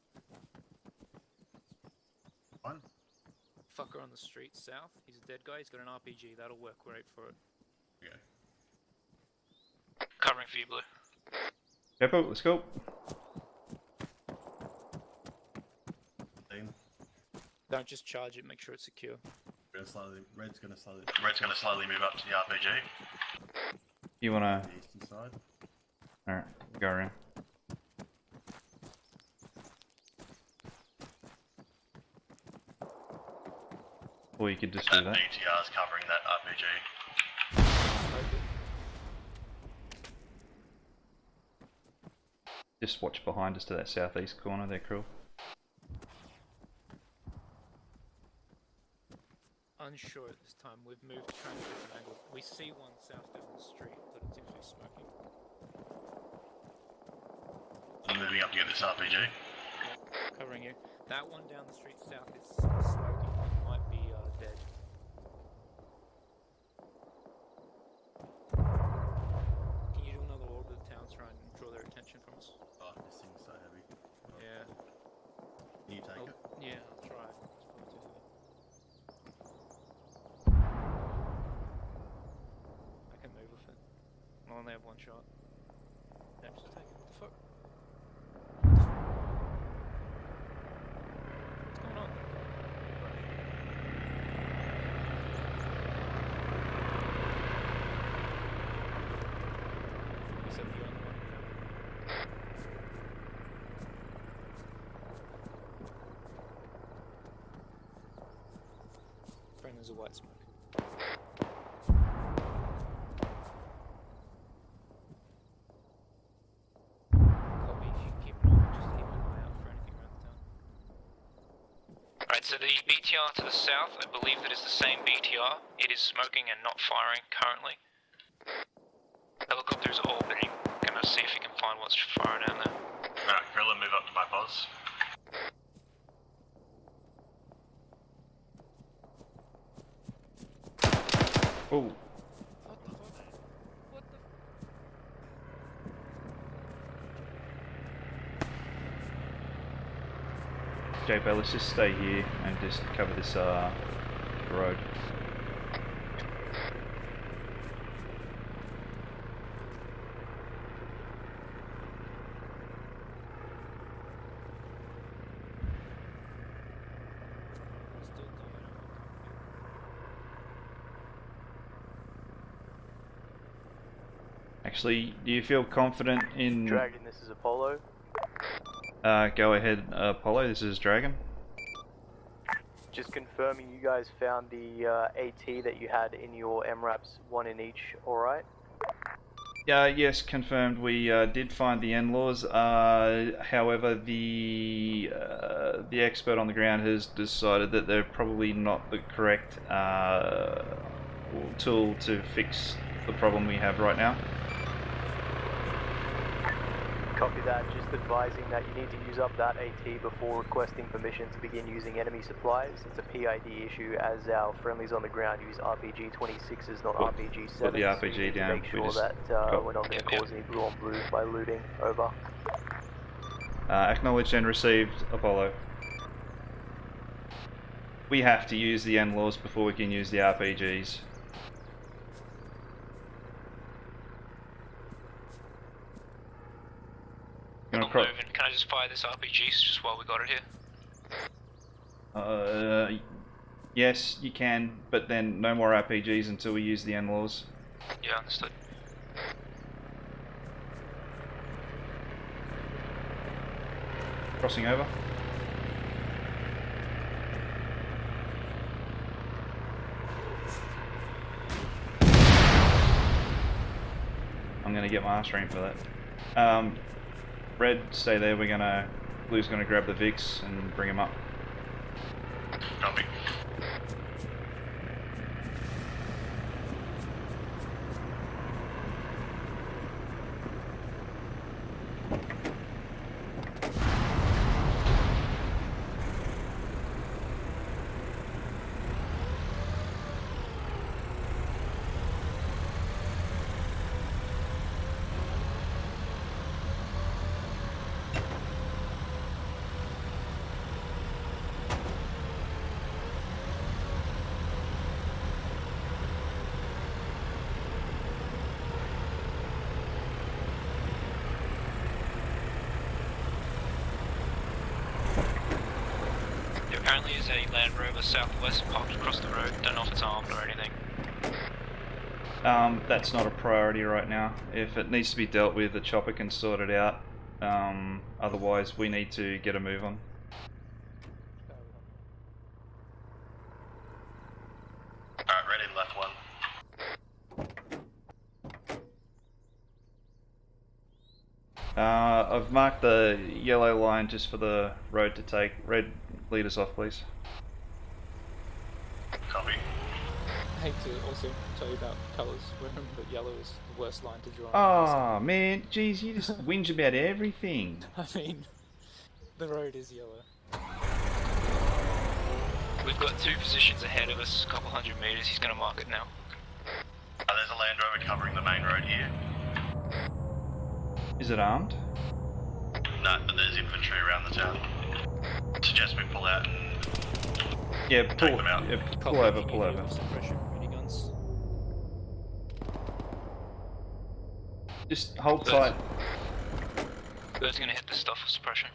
One. Fucker on the street south. He's a dead guy. He's got an RPG. That'll work great for it. Okay. Covering for you, Blue. Japo, let's go. Team. Don't just charge it. Make sure it's secure. Red's going to slowly Move up to the RPG. You wanna? the eastern side. Alright, go around. Or you could just do that. BTR's covering that RPG. Smoke it. Just watch behind us to that southeast corner there, Krill. Unsure at this time. We've moved to try and get an angle. We see one south down the street, but it seems to be smoking. I'm moving up to get this RPG. Covering you. That one down the street south is smoking. It might be dead. Can you do another orb of the town, try and draw their attention from us? Oh, this thing's so heavy. Oh, Yeah. Can you take it? Yeah, I'll try. It's probably too heavy. I can move with it. I only have one shot. Yeah, just take it. What the fuck? What's going on? Is that the only one coming? Friend, there's a white smoke. Copy, if you can keep an eye, just keep an eye out for anything around the town. Alright, so the BTR to the south, I believe that is the same BTR. It is smoking and not firing currently. Helicopter's orbiting. Gonna see if you can find what's firing down there. Alright, Krillin, move up to my pause. Oh, What the fuck? What the? JP, let's just stay here and just cover this road. Actually, do you feel confident in... Dragon, this is Apollo. Go ahead, Apollo, this is Dragon. Just confirming you guys found the AT that you had in your MRAPs, one in each, alright? Yes, confirmed. We did find the N-laws. However, the expert on the ground has decided that they're probably not the correct tool to fix the problem we have right now. Copy that, just advising that you need to use up that AT before requesting permission to begin using enemy supplies. It's a PID issue as our friendlies on the ground use RPG-26s, not RPG-7s. Put the RPG so you need down. to make sure that we're not going to cause any blue on blue by looting. Over. Acknowledged and received, Apollo. We have to use the N-laws before we can use the RPGs. Not moving. Can I just fire this RPG just while we got it here? Yes, you can, but then no more RPGs until we use the N-laws. Yeah, understood. Crossing over. I'm gonna get my arse ring for that. Red, stay there. Blue's gonna grab the Vix and bring him up. Copy. Apparently is a Land Rover southwest parked across the road. Don't know if it's armed or anything. That's not a priority right now. If it needs to be dealt with, the chopper can sort it out. Otherwise, we need to get a move on. Alright, red in, left one. I've marked the yellow line just for the road to take. Red, lead us off, please. Copy. I hate to also tell you about colours, but yellow is the worst line to draw. Oh man, jeez, you just whinge about everything. I mean, the road is yellow. We've got two positions ahead of us, a couple hundred meters. He's gonna mark it now. There's a Land Rover covering the main road here. Is it armed? No, but there's infantry around the town. Suggest we pull out and Yeah, take pull, them out. yeah, pull over, pull over. Suppression miniguns. Just hold tight. Bird's gonna hit the stuff with suppression.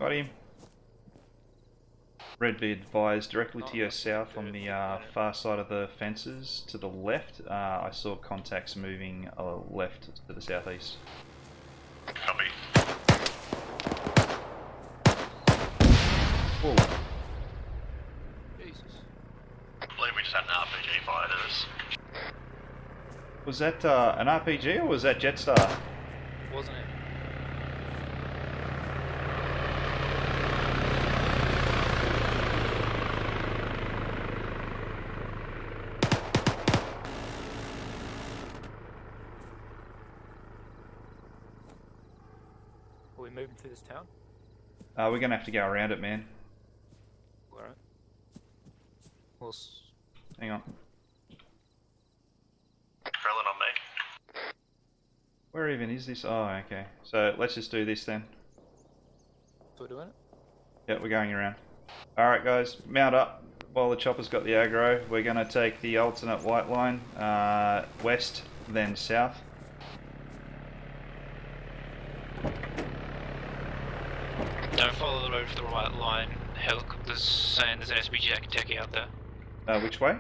Got him. Red, be advised, directly to your south on the far side of the fences to the left. I saw contacts moving left to the southeast. Copy. Whoa. Jesus. I believe we just had an RPG fired at us. Was that an RPG or was that Jetstar? Wasn't it? moving through this town? We're gonna have to go around it, man. Alright. Well, Hang on. Krillin on me. Where even is this? Oh, okay. So let's just do this then. we're doing it? Yeah, we're going around. Alright guys, mount up while the chopper's got the aggro. We're gonna take the alternate white line, west, then south. Don't follow the road for the right line. Helicopters saying there's an SPG techie out there. Which way?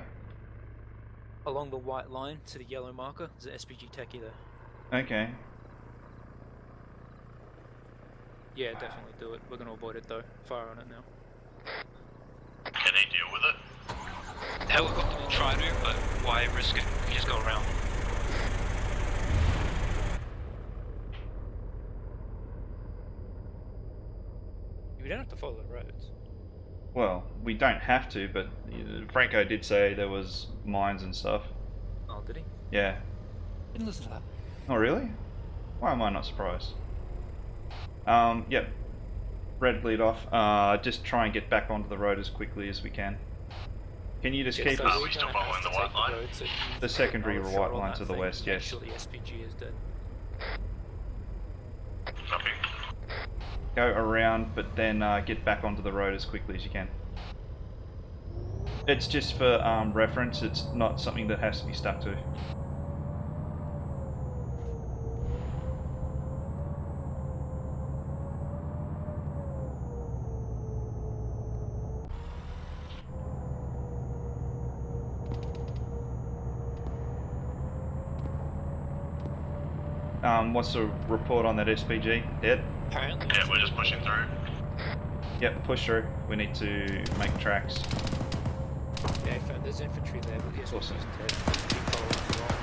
Along the white line to the yellow marker, there's an SPG techie there. Okay. Yeah, definitely do it. We're gonna avoid it though. Fire on it now. Can he deal with it? The helicopter will try to, but why risk it? You just go around. We don't have to follow the roads. Well, we don't have to, but Franco did say there was mines and stuff. Oh, did he? Yeah. Didn't listen to that. Oh, really? Why am I not surprised? Yep. Red lead off. Just try and get back onto the road as quickly as we can. Can you just keep Are we still following the white line? the secondary white line to the west? Make Yes. sure the SPG is dead. Copy. Go around, but then get back onto the road as quickly as you can. It's just for reference. It's not something that has to be stuck to. What's the report on that SPG? Dead? Apparently. Yeah, we're just pushing through. Yep, push through. We need to make tracks. Yeah, there's infantry there, but the SPG's Awesome. dead. Keep following along.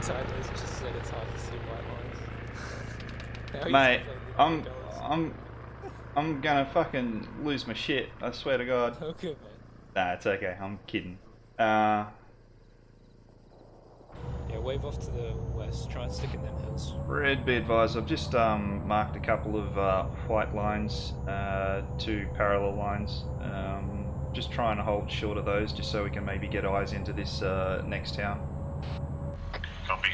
Sideways just said it's hard to see white lines. Now he's Mate, playing the I'm gonna fucking lose my shit. I swear to God. Oh, good, man. Nah, it's okay. I'm kidding. Yeah, wave off to the west. Try and stick in them hills. Red, be advised. I've just marked a couple of white lines, 2 parallel lines. Just trying to hold short of those, just so we can maybe get eyes into this next town. Copy.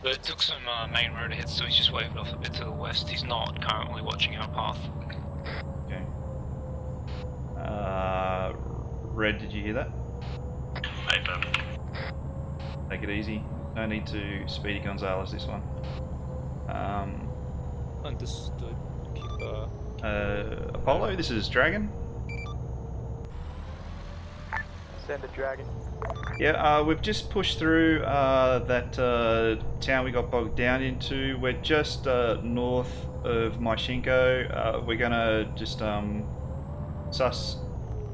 But it took some main road hits, so he's just waved off a bit to the west. He's not currently watching our path. Okay. Red, did you hear that? Paper. Take it easy. No need to Speedy Gonzalez this one. Understood. Keep, Apollo, this is Dragon. Send a dragon. Yeah, we've just pushed through that town we got bogged down into. We're just north of Myshinko. We're gonna just suss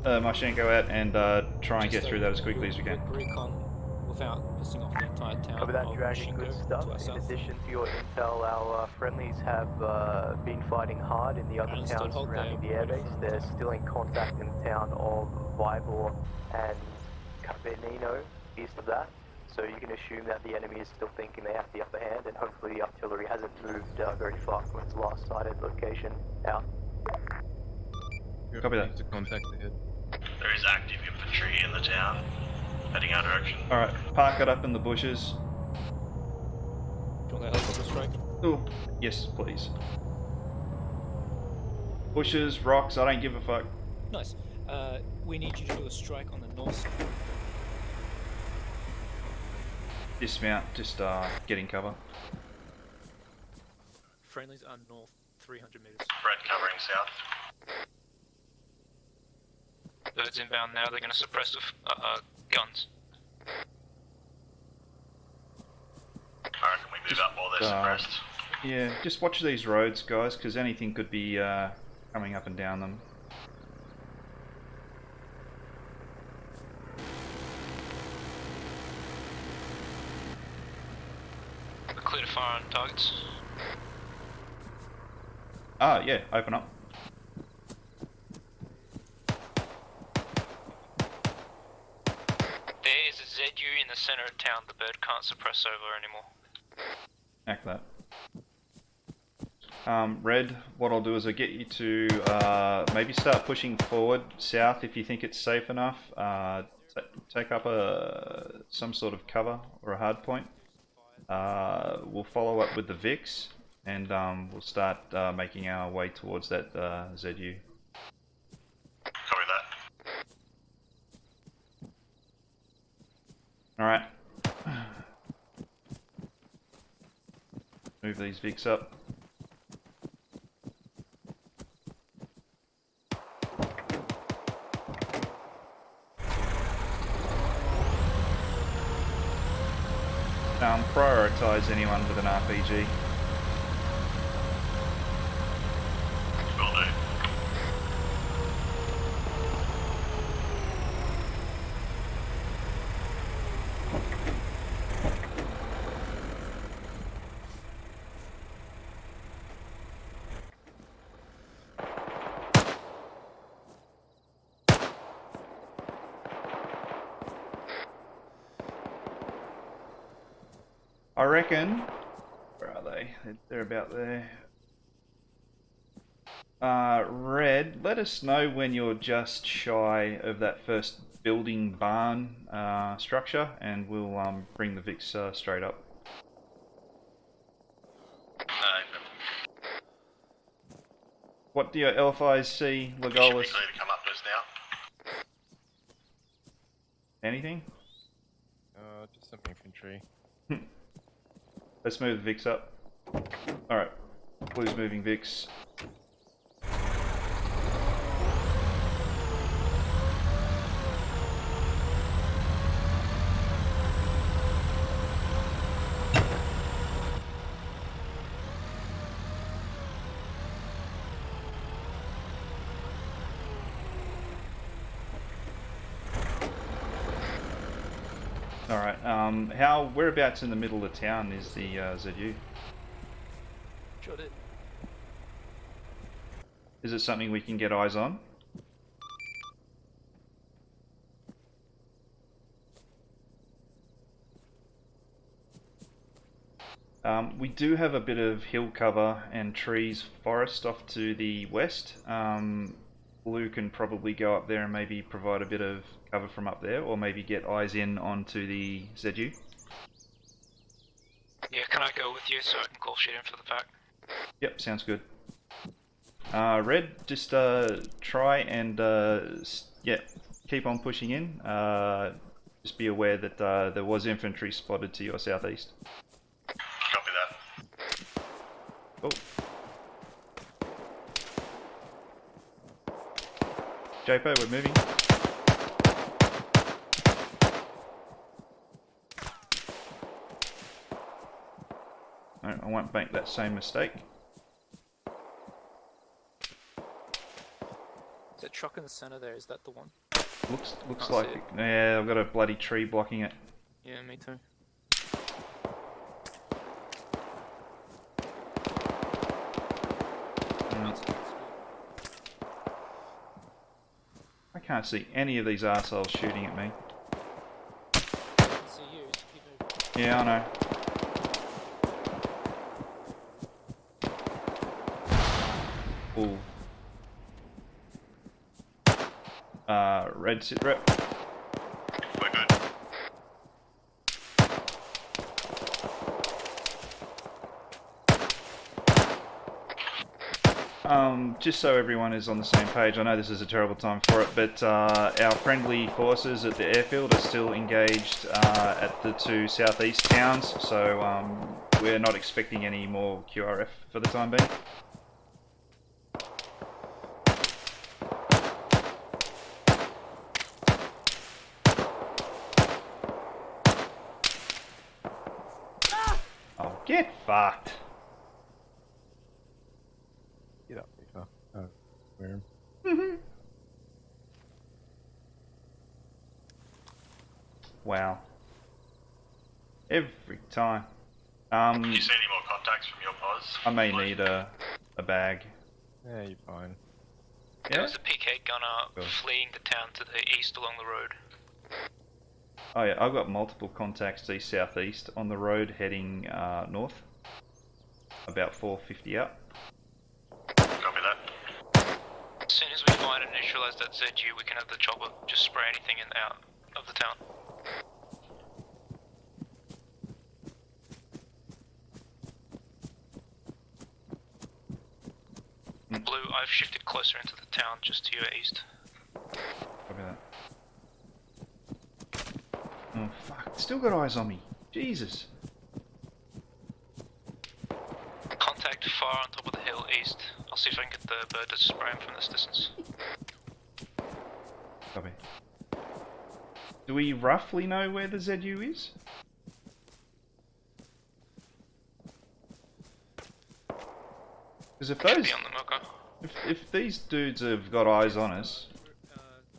Myshinko out and try and get through that as quickly as we can. Recon without pissing off the entire town. Cover that, of dragon. Shingo Good to stuff. our In south. addition to your intel, our friendlies have been fighting hard in the other Understood. towns Hold surrounding the there. airbase. They're still in contact in the town of Vibor and Cabenino, east of that. So you can assume that the enemy is still thinking they have the upper hand, and hopefully the artillery hasn't moved very far from its last sighted location out. Copy that. To contact ahead. There is active infantry in the town, heading our direction. Alright, park it up in the bushes. Do you want that helicopter strike? Oh, yes, please. Bushes, rocks, I don't give a fuck. Nice. We need you to do a strike on the north side. Dismount, just getting cover. Friendlies are north 300 meters. Red covering south. Birds inbound now, they're going to suppress with guns. I reckon we move up while they're suppressed. Yeah, just watch these roads, guys, because anything could be coming up and down them. We're clear to fire on targets. Ah, yeah, open up. ZU in the center of town, the bird can't suppress over anymore. Act that. Red, what I'll do is I'll get you to maybe start pushing forward south if you think it's safe enough. Take up some sort of cover or a hard point. We'll follow up with the VIX and we'll start making our way towards that ZU. Copy that. Alright. Move these VIX up. Prioritize anyone with an RPG. Will do. I reckon, where are they? They're about there. Red, let us know when you're just shy of that first building barn structure and we'll bring the VIX straight up. What do your LFIs see, Legolas? Should be clear to come up to us now. Anything? Just some infantry. Let's move the VIX up. Alright, Blue's moving VIX. Alright, whereabouts in the middle of town is the ZU? Shot it. Is it something we can get eyes on? We do have a bit of hill cover and trees, forest off to the west. Blue can probably go up there and maybe provide a bit of cover from up there, or maybe get eyes in onto the ZU. Yeah, can I go with you so I can call shit in for the pack? Yep, sounds good. Red, just try and yeah, keep on pushing in. Just be aware that there was infantry spotted to your southeast. Copy that. Oh. JPO, we're moving. Alright, I won't make that same mistake. Is that truck in the center there? Is that the one? Looks like it. Yeah, I've got a bloody tree blocking it. Yeah, me too. I can't see any of these arseholes shooting at me. See you. Keep moving. Yeah, I know. Ooh. Red sit rep. We're good. Just so everyone is on the same page, I know this is a terrible time for it, but our friendly forces at the airfield are still engaged at the two southeast towns, so we're not expecting any more QRF for the time being. Oh, get fucked! Get up, Peter. Oh, Weirym. Wow. Every time. Do you see any more contacts from your pos? I may need a bag. Yeah, you're fine. There was a PK gunner fleeing the town to the east along the road. Oh yeah, I've got multiple contacts east-southeast on the road heading north. About 450 out. Copy that. As soon as we find and neutralize that ZU, we can have the chopper just spray anything in and out of the town. Blue, I've shifted closer into the town, just to your east. Copy that. Oh fuck, still got eyes on me. Jesus. Contact far on top of the hill east. I'll see if I can get the bird to spray him from this distance. Copy. Do we roughly know where the ZU is? Because if those, if these dudes have got eyes on us,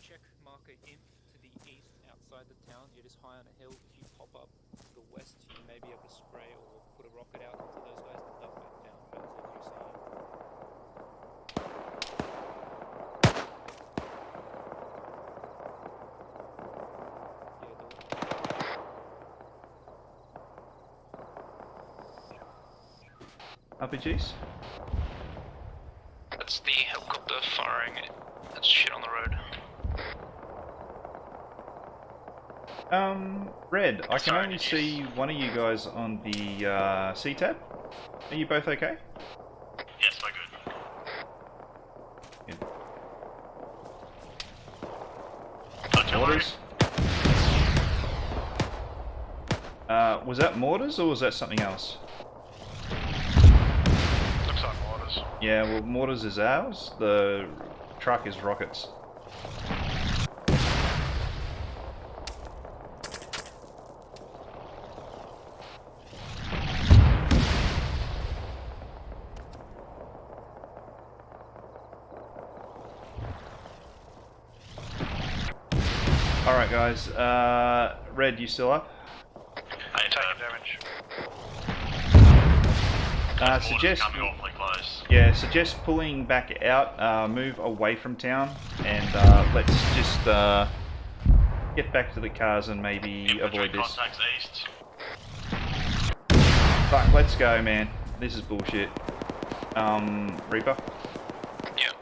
Check marker inf to the east outside the town. It is high on a hill. If you pop up to the west, you may be able to spray or put a rocket out into those guys that duck back down. That's what you're saying. RPGs? That's the helicopter firing that shit on the road. Red, I can only see one of you guys on the C-tab. Are you both okay? Yes, we're good. Mortars? Was that mortars or was that something else? Looks like mortars. Yeah, well, mortars is ours. The truck is rockets. Alright guys, Red, you still up? I ain't taking damage. Suggest, coming awfully close. yeah, suggest pulling back out, move away from town, and let's just get back to the cars and maybe avoid this. Contacts east. Fuck, let's go, man. This is bullshit. Reaper? Yeah.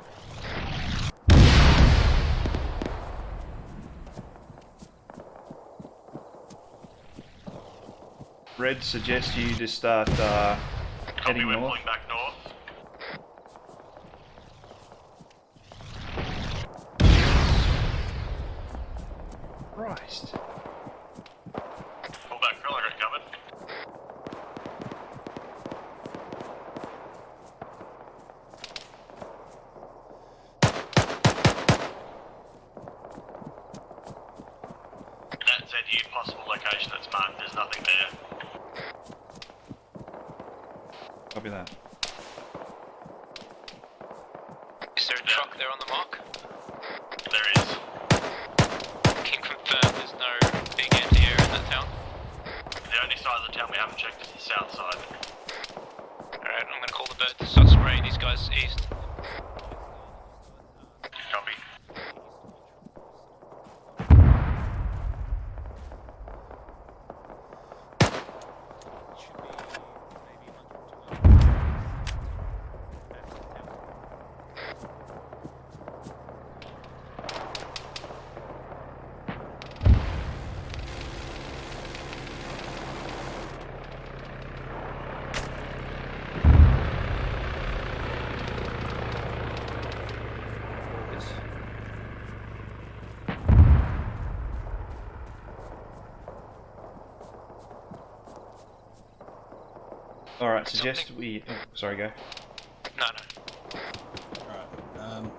Red, suggest you just start heading We're north. pulling back north. Christ. Pull back, Phil, I got it covered. That ZU possible location that's marked, there's nothing there. Copy that. Is there a truck there on the mark? There is. Can confirm there's no big anti-air in that town. The only side of the town we haven't checked is the south side. Alright, I'm gonna call the bird to start spraying these guys east. Copy. Should be maybe 100 to 200 back to the town. Focus. Alright, suggest we... Oh, sorry, go. No. Alright,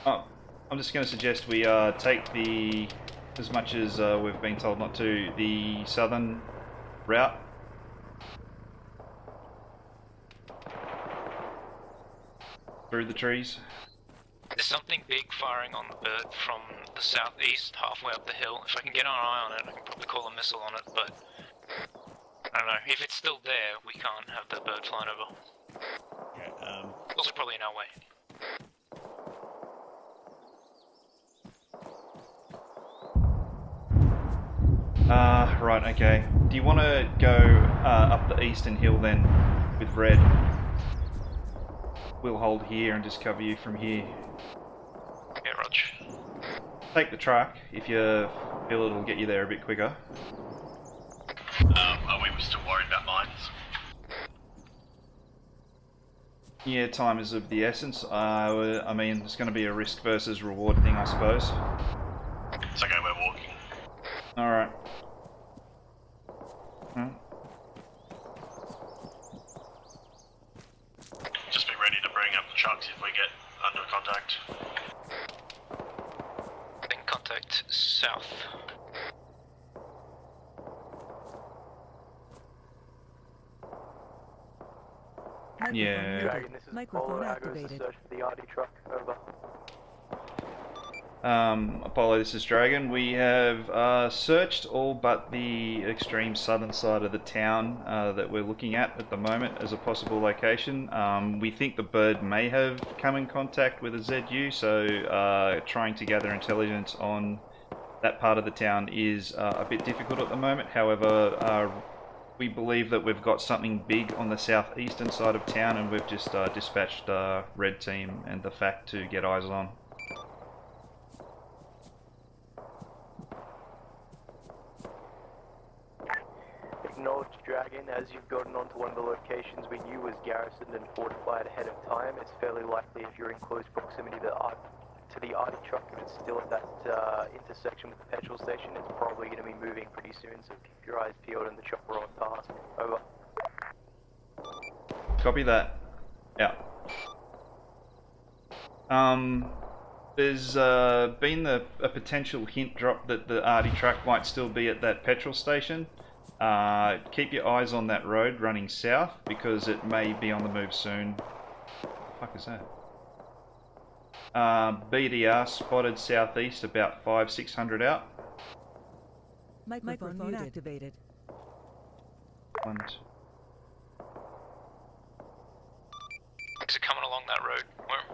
Oh, I'm just going to suggest we take the... as much as we've been told not to, the southern route. Through the trees. There's something big firing on the bird from the southeast, halfway up the hill. If I can get an eye on it, I can probably call a missile on it, but... I don't know, if it's still there, we can't have that bird flying over. okay, Also probably in our way. Right, okay. Do you want to go up the eastern hill then with Red? We'll hold here and just cover you from here. Yeah, Rog. Take the truck if you feel it'll get you there a bit quicker. Are we still worried about mines? Yeah, time is of the essence. I mean, it's going to be a risk versus reward thing, I suppose. It's okay, we're walking. Alright. Just be ready to bring up the trucks if we get under contact. Then contact south. Yeah. Dragon, this is Microphone Apollo. Argo is the activated. search for the RD truck. Over. Apollo, this is Dragon. We have searched all but the extreme southern side of the town that we're looking at the moment as a possible location. We think the bird may have come in contact with a ZU, so trying to gather intelligence on that part of the town is a bit difficult at the moment. However, we believe that we've got something big on the southeastern side of town, and we've just dispatched Red Team and the FAC to get eyes on. Acknowledged, Dragon. As you've gotten onto one of the locations we knew was garrisoned and fortified ahead of time, it's fairly likely if you're in close proximity to the RD truck, if it's still at that intersection with the petrol station, it's probably going to be moving pretty soon, so keep your eyes peeled and the chopper on task. Over. Copy that. Yeah. There's been a potential hint drop that the RD truck might still be at that petrol station. Keep your eyes on that road running south because it may be on the move soon. What the fuck is that? BDR spotted southeast about 500-600 out. Microphone activated. Is it coming along that road? Where?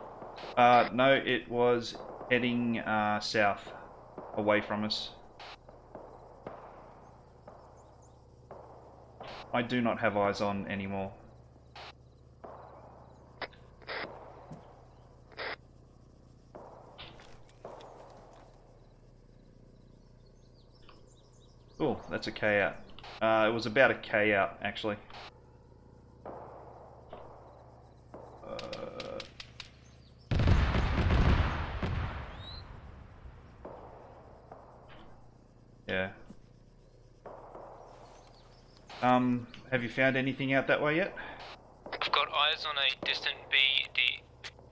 No, it was heading south, away from us. I do not have eyes on anymore. Oh, that's a K out. It was about a K out, actually. Yeah. Have you found anything out that way yet? I've got eyes on a distant BMD.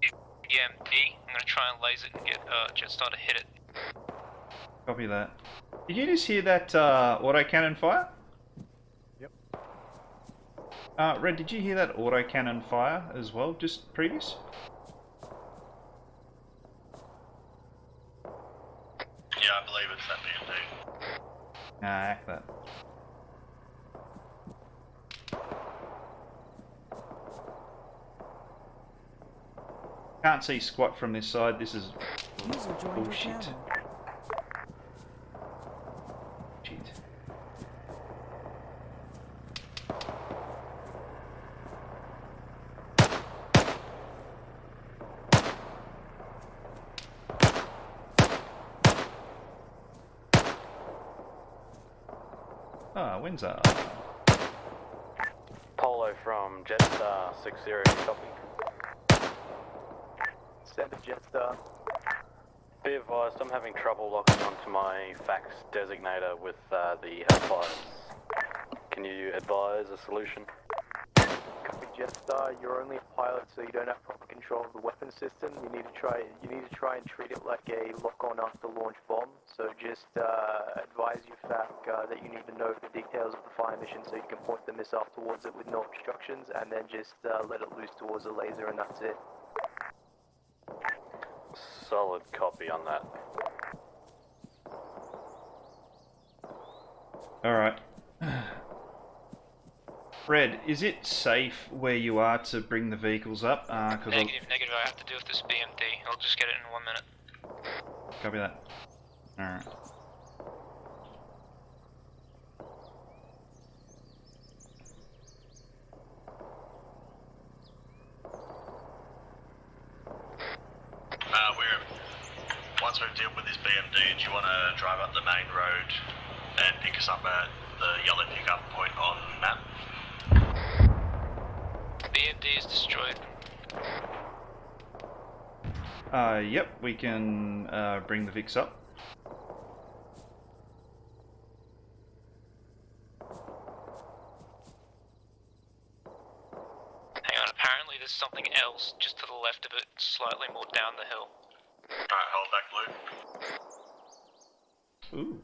I'm gonna try and laser it and get Jetstar to hit it. Copy that. Did you just hear that autocannon fire? Yep. Red, did you hear that autocannon fire as well, just previous? Yeah, I believe it's that BMD. Nah, act that. Can't see squat from this side, this is User joined your bullshit. channel. Shit. Windsor. Polo from Jetstar 60, copy. Send a Jetstar. Be advised, I'm having trouble locking onto my fax designator with the Hellfires. Can you advise a solution? Copy, Jetstar. You're only a pilot, so you don't have proper control of the weapon system. You need to try and treat it like a lock-on after launch bomb. So just advise your FAC that you need to know the details of the fire mission so you can point the missile towards it with no obstructions, and then just let it loose towards the laser, and that's it. Solid copy on that. Alright. Red, is it safe where you are to bring the vehicles up? Negative. I have to deal with this BMD. I'll just get it in 1 minute. Copy that. Alright. the main road and pick us up at the yellow pickup point on map. BMD is destroyed. Yep, we can bring the Vix up. Hang on, apparently there's something else just to the left of it, slightly more down the hill. Alright, hold back, Blue. Ooh.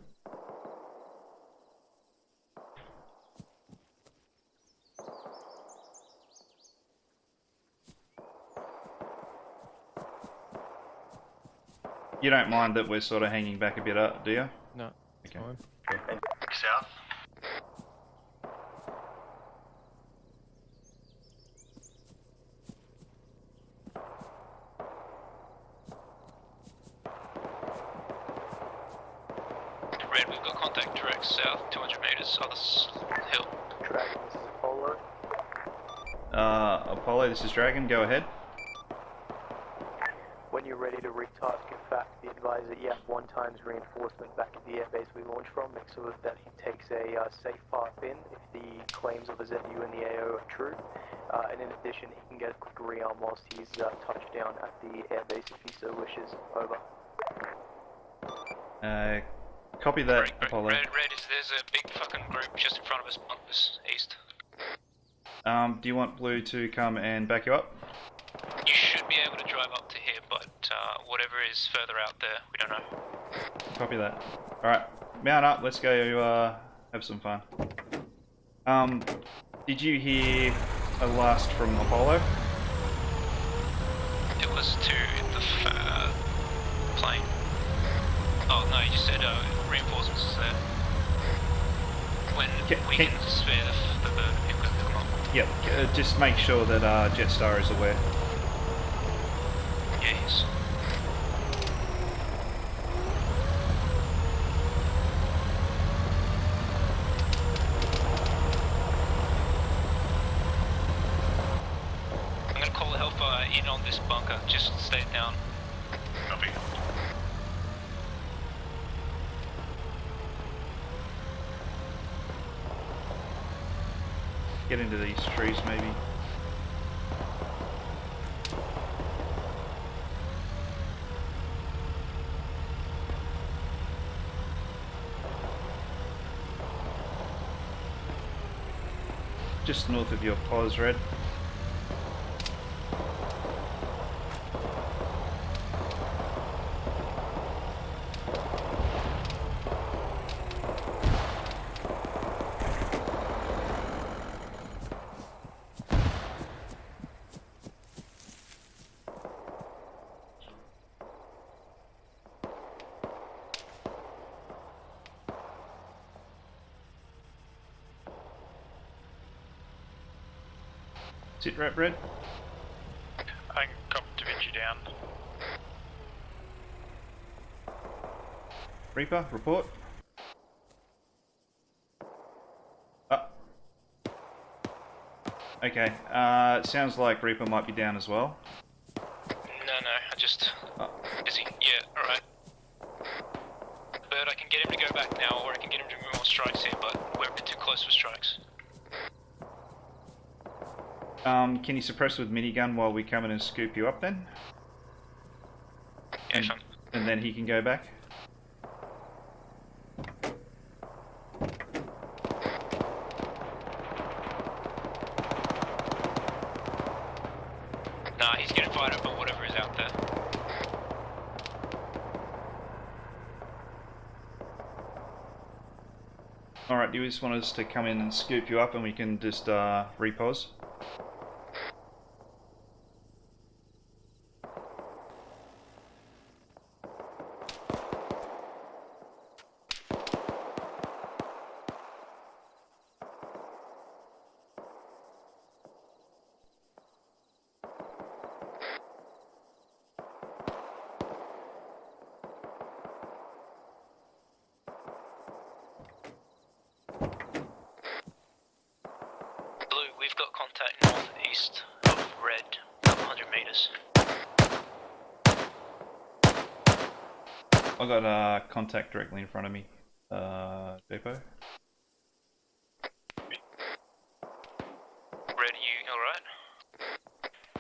You don't mind that we're sort of hanging back a bit up, do you? No, it's Okay. fine. South. Red, we've got contact direct south, 200 meters, other hill. Dragon, this is Apollo. Apollo, this is Dragon, go ahead. When you're ready to retask, in fact, be advised that you have 1 times reinforcement back at the airbase we launched from. Make sure that he takes a safe path in if the claims of a ZU and the AO are true. And in addition, he can get a quick rearm whilst he's touched down at the airbase if he so wishes. Over. Copy that, Apollo. Red, there's a big fucking group just in front of us, bunkers, east. Do you want Blue to come and back you up? You should be able to drive up to here, but whatever is further out there, we don't know. Copy that. Alright, mount up, let's go have some fun. Did you hear a blast from Apollo? It was to the plane. Oh no, you just said reinforcements is there. When we can spare the bird, you can come on. Yep, just make sure that Jetstar is aware. Yes. I'm gonna call Hellfire in on this bunker, just stay down. Copy. Get into these trees maybe. Just north of your pause, Red. Sit rep, Red. I can cop Da Vinci down. Reaper, report. Okay, sounds like Reaper might be down as well. No, I just... Busy. Yeah, alright. Bird, I can get him to go back now, or I can get him to move more strikes here, but we're a bit too close for strikes. Can you suppress with minigun while we come in and scoop you up then? Yeah, sure. And then he can go back? Nah, he's getting fired up by whatever is out there. Alright, do you just want us to come in and scoop you up and we can just repause? We've got contact northeast of Red, about 100 meters. I got contact directly in front of me. Depot. Red, you alright?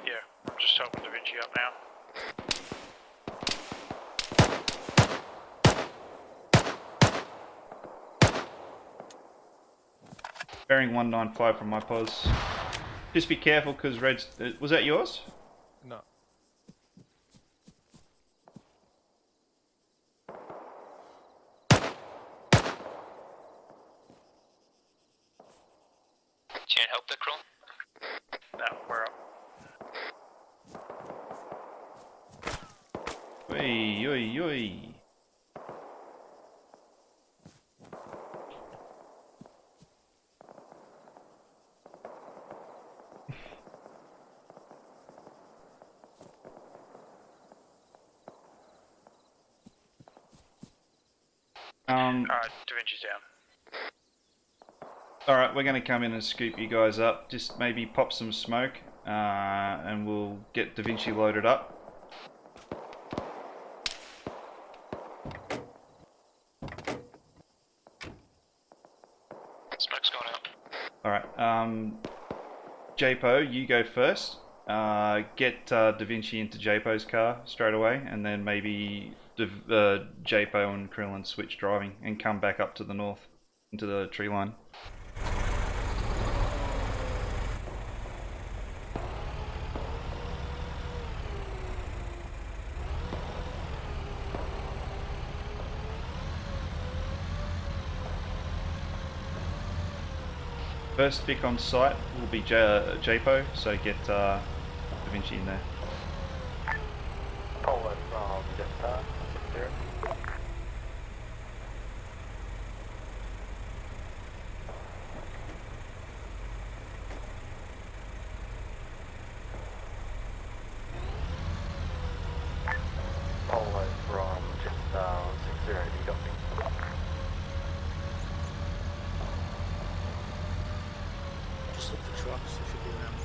Yeah, I'm just helping Da Vinci up now. Bearing 195 from my pos. Just be careful because Red's... was that yours? No. Can you help the crew? No, we're up. Oi, oi, oi. Alright, Da Vinci's down. Alright, we're going to come in and scoop you guys up. Just maybe pop some smoke and we'll get Da Vinci loaded up. Smoke's going out. Alright, Japo, you go first. Get Da Vinci into Japo's car straight away, and then maybe Japo and Krillin switch driving and come back up to the north into the tree line. First pick on site will be Japo, so get Da Vinci in there. Polo from Jetstar, 60. Polo from Jetstar, 60, do you copy? Just look for trucks, they should be around.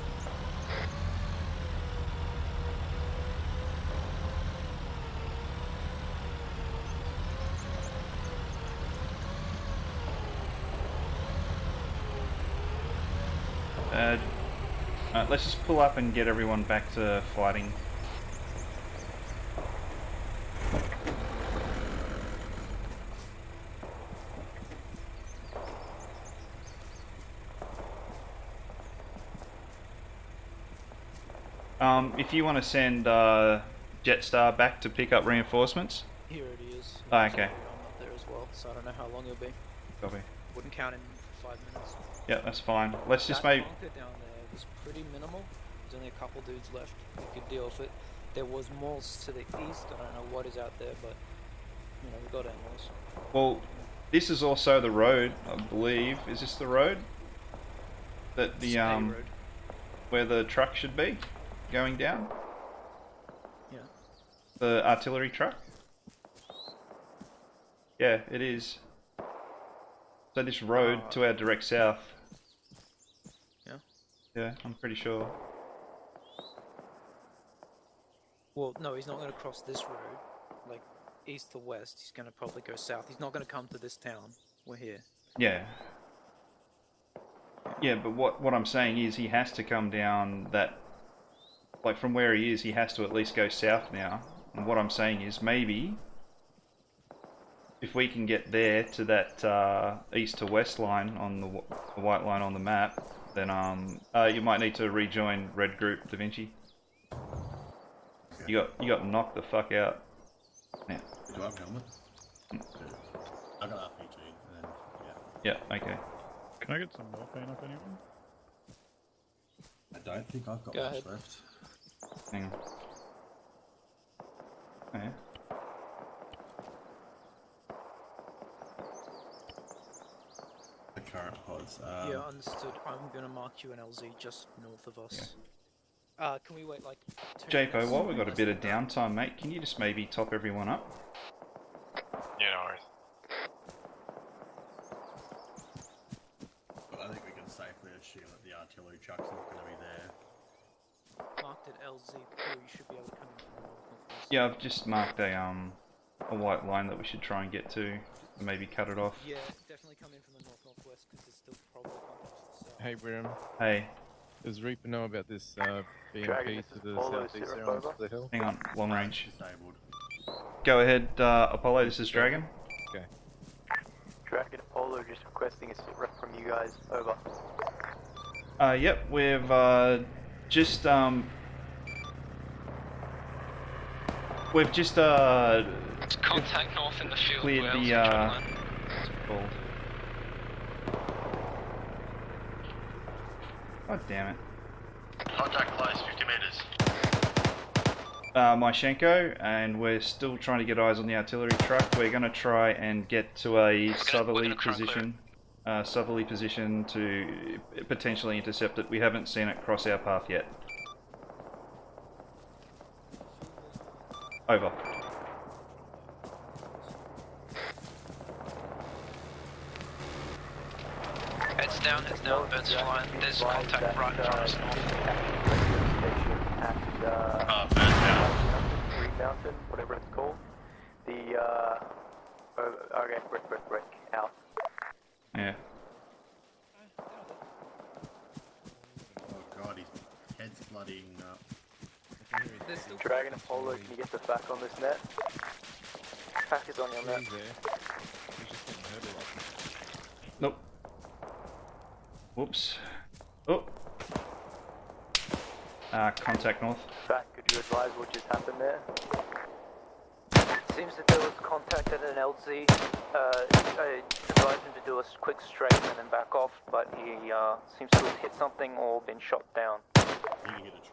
Let's just pull up and get everyone back to fighting. If you want to send Jetstar back to pick up reinforcements. Here it is. Oh, okay. I'm up there as well, so I don't know how long you'll be. Copy. Wouldn't count in for 5 minutes. Yeah, that's fine. Let's just That maybe... bunker down there was pretty minimal. There's only a couple dudes left. We could deal with it. There was more to the east. I don't know what is out there, but you know, we got animals. Well, this is also the road, I believe. Is this the road? That the road. where the truck should be going down? Yeah. The artillery truck? Yeah, it is. So this road to our direct south. Yeah. Yeah, I'm pretty sure. Well, no, he's not going to cross this road, like east to west. He's going to probably go south. He's not going to come to this town. We're here. Yeah. Yeah, but what I'm saying is he has to come down that, like from where he is, he has to at least go south now. And what I'm saying is maybe if we can get there to that east to west line on the white line on the map, then you might need to rejoin Red Group, Da Vinci. You got knocked the fuck out. Yeah. Do I have helmet? I got RPG, and then, Yeah, okay. Can I get some morphine off anyone? I don't think I've got Go much ahead. left. Hang on. Okay. The current pods. Yeah, understood. I'm going to mark you an LZ just north of us. Can we wait like 2 Japo, minutes? while we've got a bit of downtime, mate, can you just maybe top everyone up? Yeah, no worries. But I think we can safely assume that the artillery truck's not going to be there. Marked at LZ2, you should be able to come in from the north northwest. Yeah, I've just marked a a white line that we should try and get to, and maybe cut it off. Yeah, definitely come in from the north-northwest because there's still probably contacts to the south. Hey, Weirym. Hey, Does Reaper know about this Dragon, BMP this to is the Apollo, southeast Sierra there on Bravo. Split Hill? hang on, long range. Disabled. Go ahead, Apollo, this is Dragon. Okay. Dragon Apollo just requesting a sit rep from you guys. Over. Yep, we've just It's contact north in the field. cleared Wales, the control line. what's it called? God damn it. Contact close, 50 meters. Myshenko, and we're still trying to get eyes on the artillery truck. We're going to try and get to a southerly gonna try and position to potentially intercept it. We haven't seen it cross our path yet. Over. Heads down, birds flying. There's contact right in front of us north. Birds down. Green Mountain, whatever it's called. The, okay, break, out. Yeah. Oh god, his head's bloody up. There's still Dragon Apollo, can you get the back on this net? Pack is on your net. He's there. He's just getting hurt a lot. Nope. Whoops. Oh. Contact north. Back, could you advise what just happened there? Seems that there was contact at an LZ. I advised him to do a quick straight and then back off, but he seems to have hit something or been shot down. He hit a tree.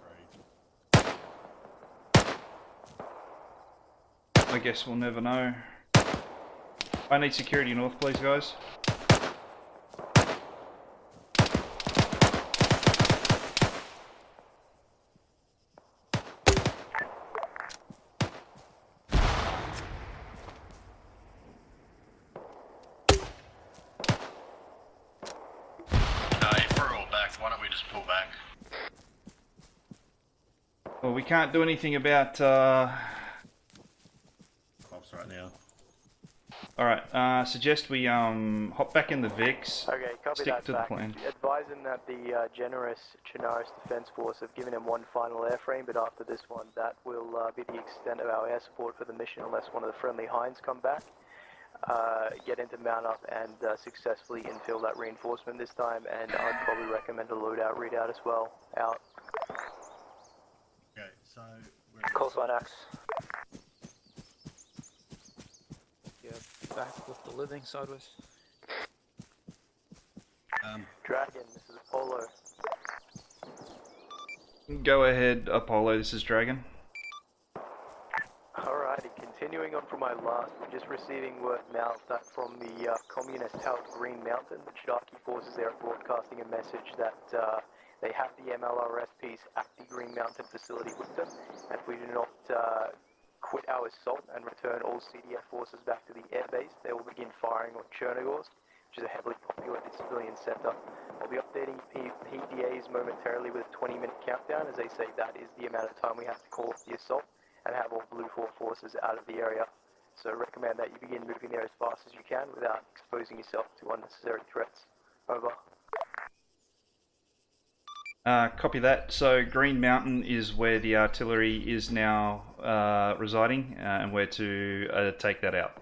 I guess we'll never know. I need security north, please, guys. If we're all back, why don't we just pull back? Well, we can't do anything about, Cops right now. Alright, suggest we, hop back in the VIX, Okay, copy stick that to back. the plan. Advise him that the generous Chernarus Defence Force have given him one final airframe, but after this one, that will be the extent of our air support for the mission unless one of the friendly Hinds come back. Get into mount up and successfully infill that reinforcement this time, and I'd probably recommend a loadout readout as well. Out. Okay, so we're Call sign Axe. Yeah, back with the living sideways. Dragon, this is Apollo. Go ahead, Apollo, this is Dragon. Alrighty, continuing on from my last, we're just receiving word now that from the communist-held Green Mountain, the Chiraki forces there are broadcasting a message that they have the MLRS piece at the Green Mountain facility with them, and if we do not quit our assault and return all CDF forces back to the airbase, they will begin firing on Chernarus, which is a heavily populated civilian center. I'll be updating PDAs momentarily with a 20-minute countdown, as they say that is the amount of time we have to call off the assault and have all Blue 4 forces out of the area. So recommend that you begin moving there as fast as you can without exposing yourself to unnecessary threats. Over. Copy that. So Green Mountain is where the artillery is now residing, and we're to take that out.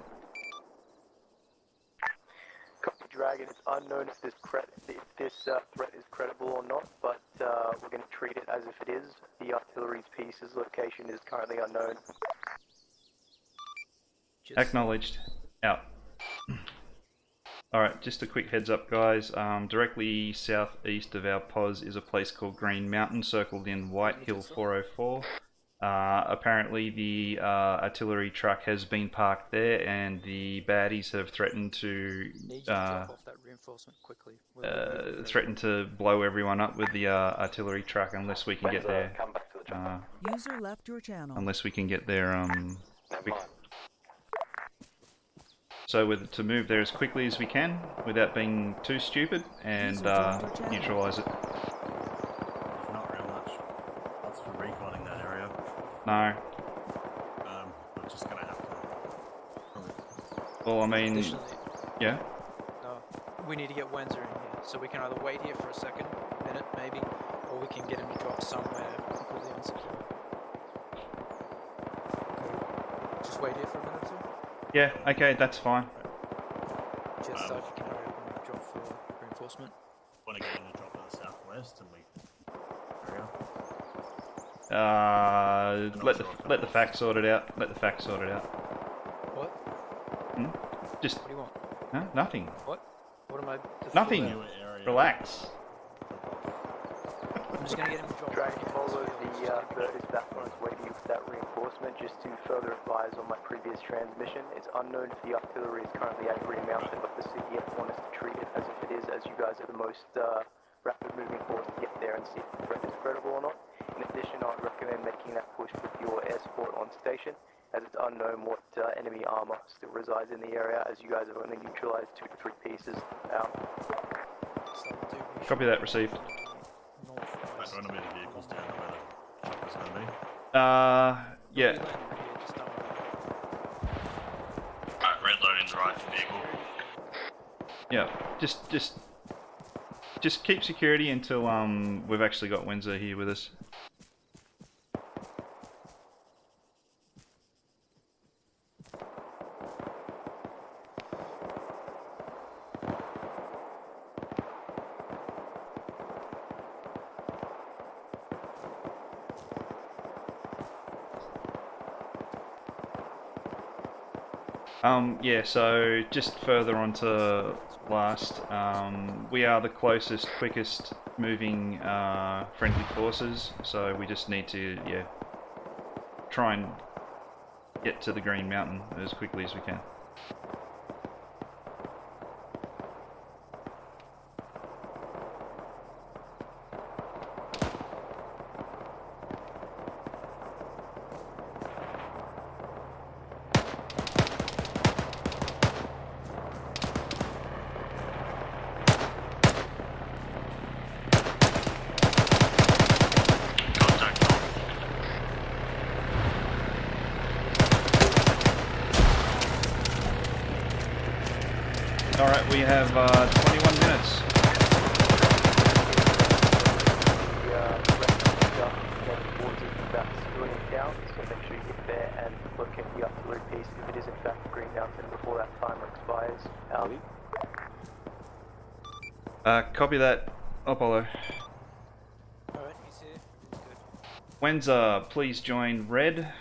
Copy Dragon, it's unknown if this threat is credible or not, but we're going to treat it as if it is. The artillery's piece's location is currently unknown. Acknowledged. Out. Alright, just a quick heads up, guys. Directly southeast of our POS is a place called Green Mountain, circled in White Hill 404. Apparently the artillery truck has been parked there, and the baddies have threatened to drop off that reinforcement quickly. threatened to blow everyone up with the artillery truck unless we can get there. Come back to the truck. User left your channel. Unless we can get there. So to move there as quickly as we can without being too stupid and neutralise it. There's not real much else for reconning that area. No. We're just gonna have to Well, I mean, Additionally, yeah. no, we need to get Wenzer in here, so we can either wait here for a second, minute maybe, or we can get him to drop somewhere completely unsecure. Just wait here for a minute or two. Yeah, okay, that's fine. Just if you can hurry up and drop for reinforcement. Want to get him to drop to the southwest and we carry on? Let the fact sort it out. Let the fact sort it out. What? Hmm? Just What do you want? no, nothing. What? What am I? Nothing. Area. Relax. I'm just gonna get him to drop. Dragon follows the bird is back on its way to you with that reinforcement. Just to further advise on my previous transmission, it's unknown if the artillery is currently at Green Mountain, but the CDF want us to treat it as if it is, as you guys are the most rapid moving force to get there and see if the threat is credible or not. In addition, I would recommend making that push with your air support on station, as it's unknown what enemy armor still resides in the area, as you guys have only neutralized 2 to 3 pieces out. Copy that. Received. That's one of the vehicles down the way the chopper's going to be. Yeah. Alright, red loading's right vehicle. Yeah. Just keep security until we've actually got Windsor here with us. Yeah, so just further on to last, we are the closest, quickest moving friendly forces, so we just need to, yeah, try and get to the Green Mountain as quickly as we can. Alright, we have 21 minutes. So make sure you get there and locate the artillery piece if it is in fact Green Mountain before that timer expires. Ali? Copy that, Apollo. Alright, he's here. He's good. Windsor, please join Red.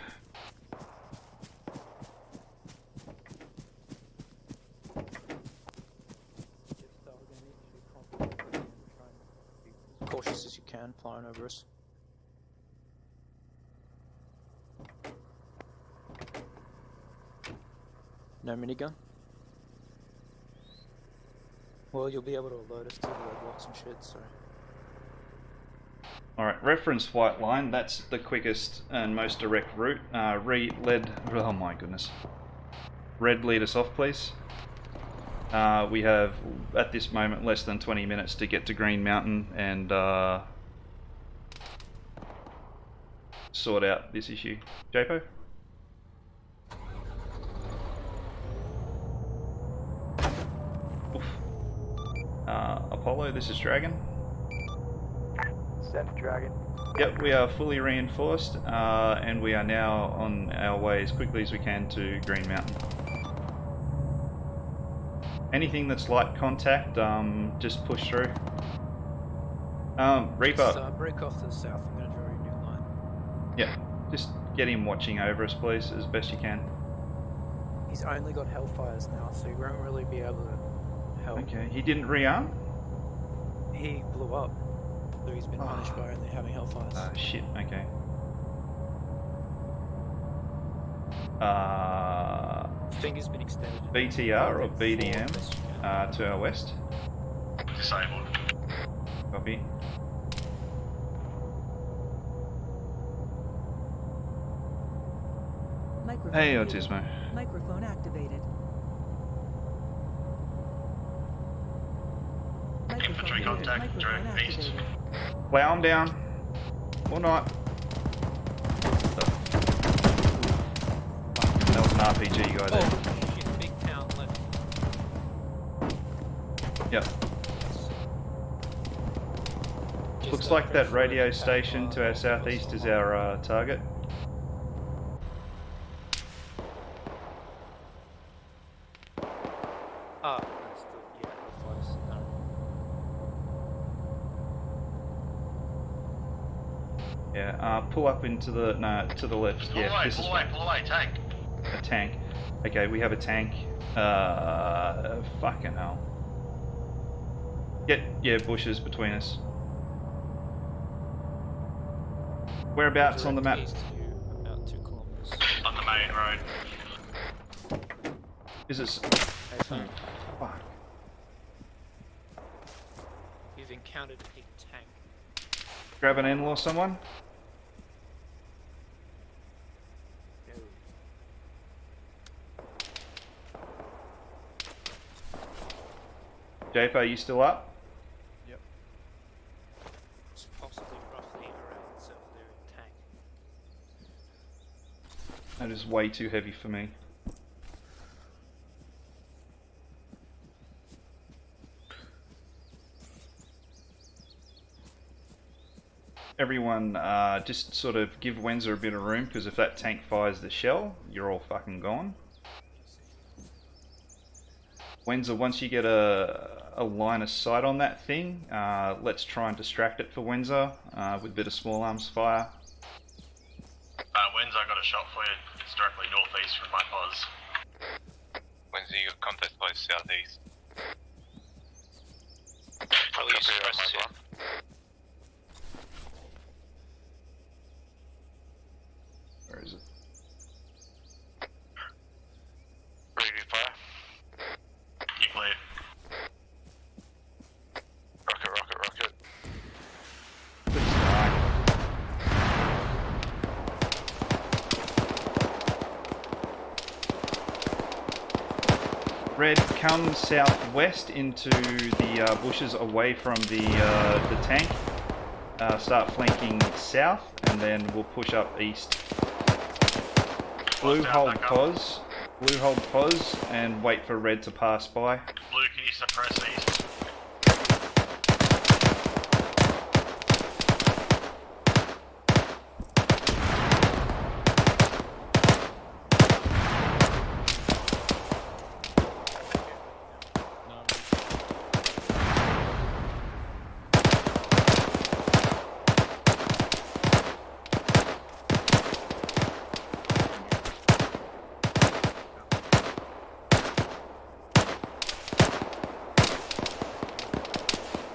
Cautious as you can, flying over us. No minigun? Well, you'll be able to alert us to the roadblocks and shit, so... Alright, reference white line, that's the quickest and most direct route. Oh my goodness. Red, lead us off, please. We have, at this moment, less than 20 minutes to get to Green Mountain and sort out this issue. Japo? Oof. Apollo, this is Dragon. Send Dragon. Yep, we are fully reinforced and we are now on our way as quickly as we can to Green Mountain. Anything that's light contact, just push through. Reaper. Just, break off to the south, I'm going to draw you a new line. Yeah, just get him watching over us, please, as best you can. He's only got Hellfires now, so he won't really be able to help. Okay, he didn't rearm? He blew up, so he's been punished by only having Hellfires. Shit, okay. Finger's been extended. BTR or BDM to our west. Disabled. Copy. Microphone Hey, muted. Autismo. Microphone activated. Infantry contact, direct east. Plow him down. Or not. That was an RPG guy there. Oh shit, big town left. Yep. Just, Looks like that preferably radio attack station to our southeast is our target. Ah, that's the, yeah, Hellfires. Yeah, pull up into the, no, to the left. Pull Yeah, away, this pull is away, pull away, tank. a tank. Okay, we have a tank. Fucking hell. Get, yeah, bushes between us. Whereabouts on the map? East to you, about 2 kilometers. On the main road. Is it? Hey, Fuck. You've encountered a tank. Grab an in-law, someone. Jape, are you still up? Yep. It's possibly roughly around 7 there in tank. That is way too heavy for me. Everyone, just sort of give Wenza a bit of room, because if that tank fires the shell, you're all fucking gone. Wenza, once you get a line of sight on that thing, let's try and distract it for Wenza with a bit of small arms fire. Wenza, I got a shot for you. It's directly northeast from my pos. Wenza, you got contact post southeast. Probably use stress too. Where is it? Ready to fire? You clear. Rocket, rocket, rocket. Please die. Red, come southwest into the bushes away from the tank. Start flanking south, and then we'll push up east. Blue, hold pause. Blue, hold pause, and wait for red to pass by. Blue, can you suppress east?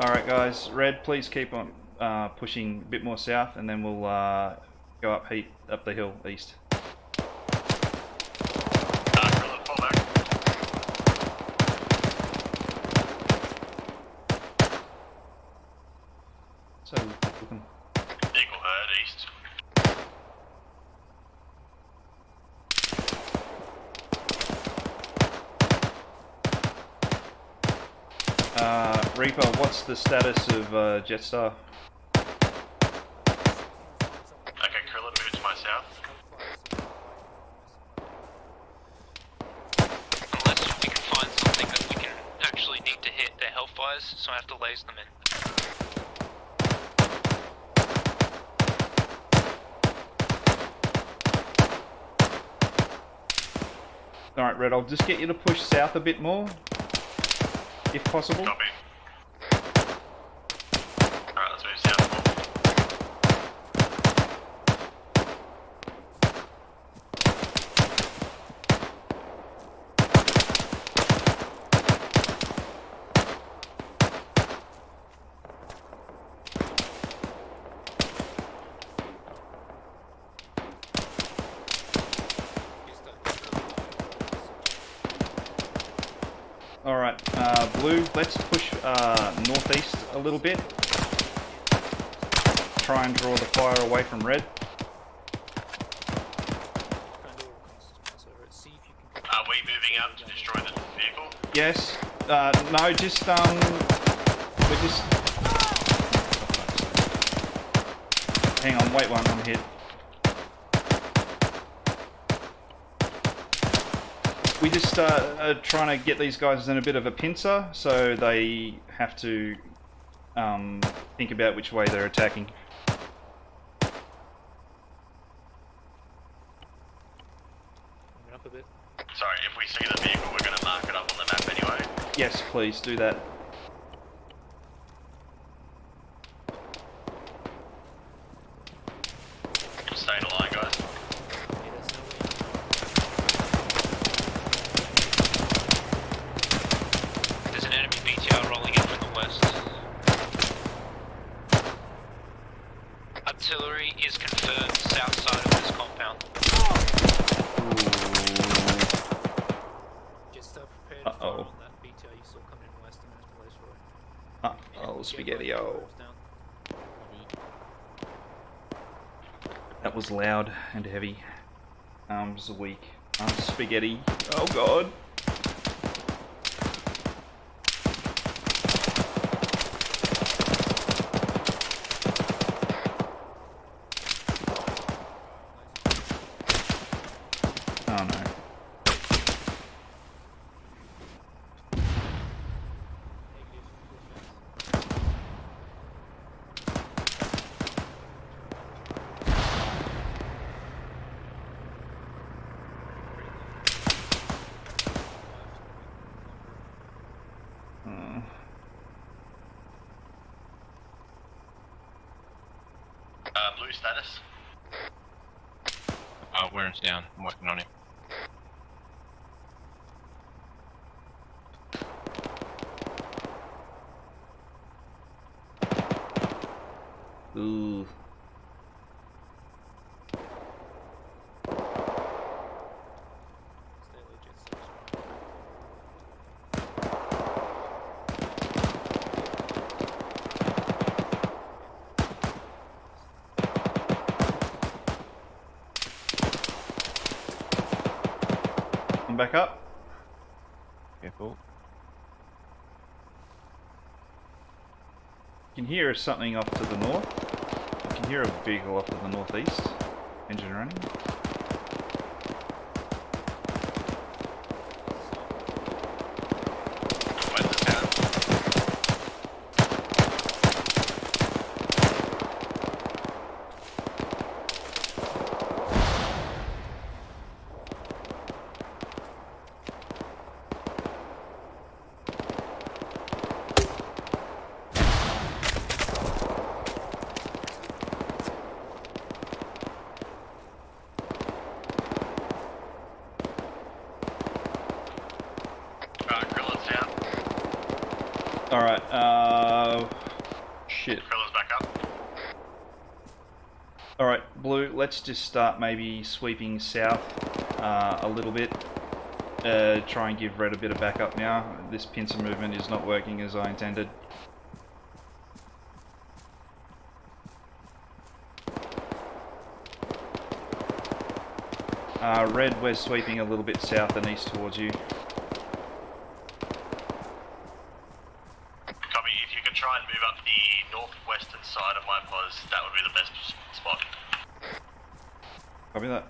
Alright guys, red, please keep on pushing a bit more south, and then we'll go up the hill east. Fall back. So, looking. Eagle herd east. Reaper, what's the status of Jetstar? Okay, Krillin, move to my south. Unless we can find something that we can actually need to hit their hellfires, so I have to laser them in. Alright, Red, I'll just get you to push south a bit more, if possible. Copy. Alright, let's move south. Alright, Blue, let's push northeast a little bit. Try and draw the fire away from Red. Are we moving out to destroy the vehicle? Yes. No, just, we're just... Hang on, wait one, I'm hit. We just are trying to get these guys in a bit of a pincer, so they have to think about which way they're attacking. Up a bit. Sorry, if we see the vehicle, we're going to mark it up on the map anyway. Yes, please do that. Stay in a line, guys. There's an enemy BTR rolling in from the west. Artillery is confirmed south side of this compound. Just prepared Uh-oh. on that BTR you saw coming in west and West Roy. Uh-oh, spaghetti-o. That was loud and heavy. Arms are weak. Arms spaghetti. Oh god. Oh no. Blue status. Weirym's down. I'm working on him. Ooh. Come back up. Careful. You can hear something off to the north. You can hear a vehicle off to the northeast. Engine running. Alright, shit. Fellas back up. Alright, Blue, let's just start maybe sweeping south a little bit. Try and give Red a bit of backup now. This pincer movement is not working as I intended. Red, we're sweeping a little bit south and east towards you. Copy, if you could try and move up the northwestern side of my post, that would be the best spot. Copy that.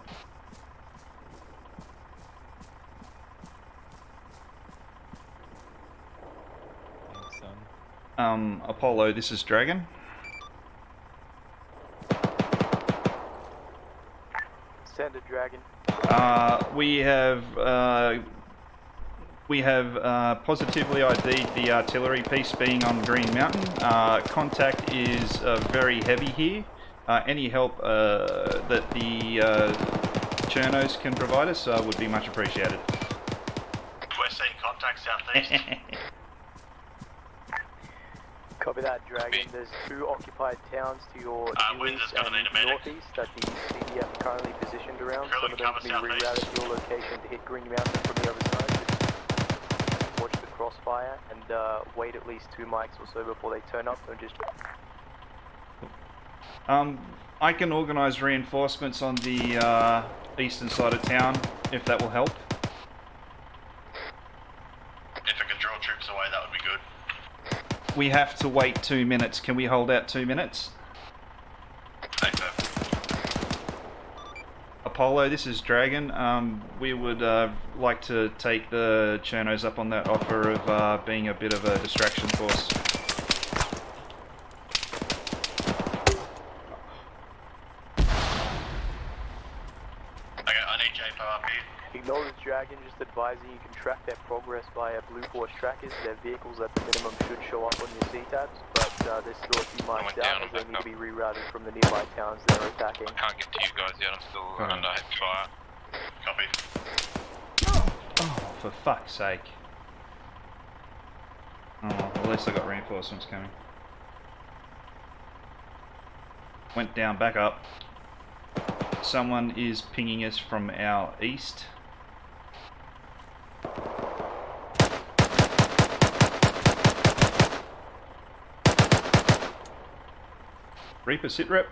Apollo, this is Dragon. Send a Dragon. We have positively ID'd the artillery piece being on Green Mountain. Contact is very heavy here. Any help that the Chernarus can provide us would be much appreciated. We're seeing contact southeast. Copy that, Dragon. There's 2 occupied towns to your due east and northeast that the CDF are currently positioned around. Some of them can be rerouted to your location to hit Green Mountain from the other side. Just watch the crossfire and wait at least 2 mics or so before they turn up. Don't just... I can organise reinforcements on the eastern side of town, if that will help. If it can draw troops away, that would be good. We have to wait 2 minutes. Can we hold out 2 minutes? Apollo, this is Dragon. We would like to take the Chernos up on that offer of being a bit of a distraction force. Okay, I need JPO up here. Acknowledge Dragon, just advising you can track their progress via Blue Force trackers. Their vehicles at the minimum should show up on your C-tabs, but there's still a few miles down as they need to be rerouted from the nearby towns they're attacking. I can't get to you guys yet, I'm still under heavy fire. Copy. Oh, for fuck's sake. Oh, at least I got reinforcements coming. Went down, back up. Someone is pinging us from our east. Reaper, sit rep.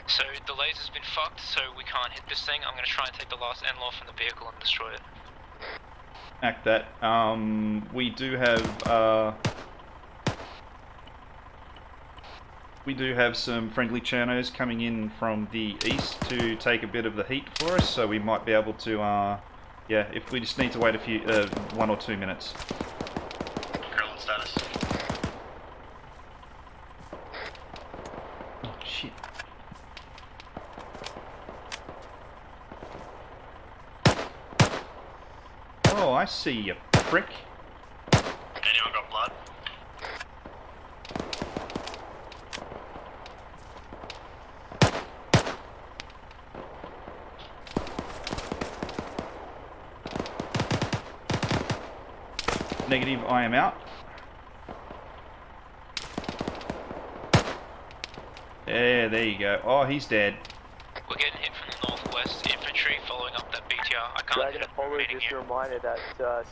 So the laser's been fucked, so we can't hit this thing. I'm going to try and take the last NLAW from the vehicle and destroy it. Act that. We do have some friendly Chernos coming in from the east to take a bit of the heat for us, so we might be able to, yeah, if we just need to wait a few, 1 or 2 minutes. Current status. Oh, shit. Oh, I see you, prick. Anyone got blood? Negative, I am out. Yeah, there you go. Oh, he's dead. We're getting hit from the northwest infantry following up that BTR. I can't Dragon hit it. Apollo, Reading just a here. reminder that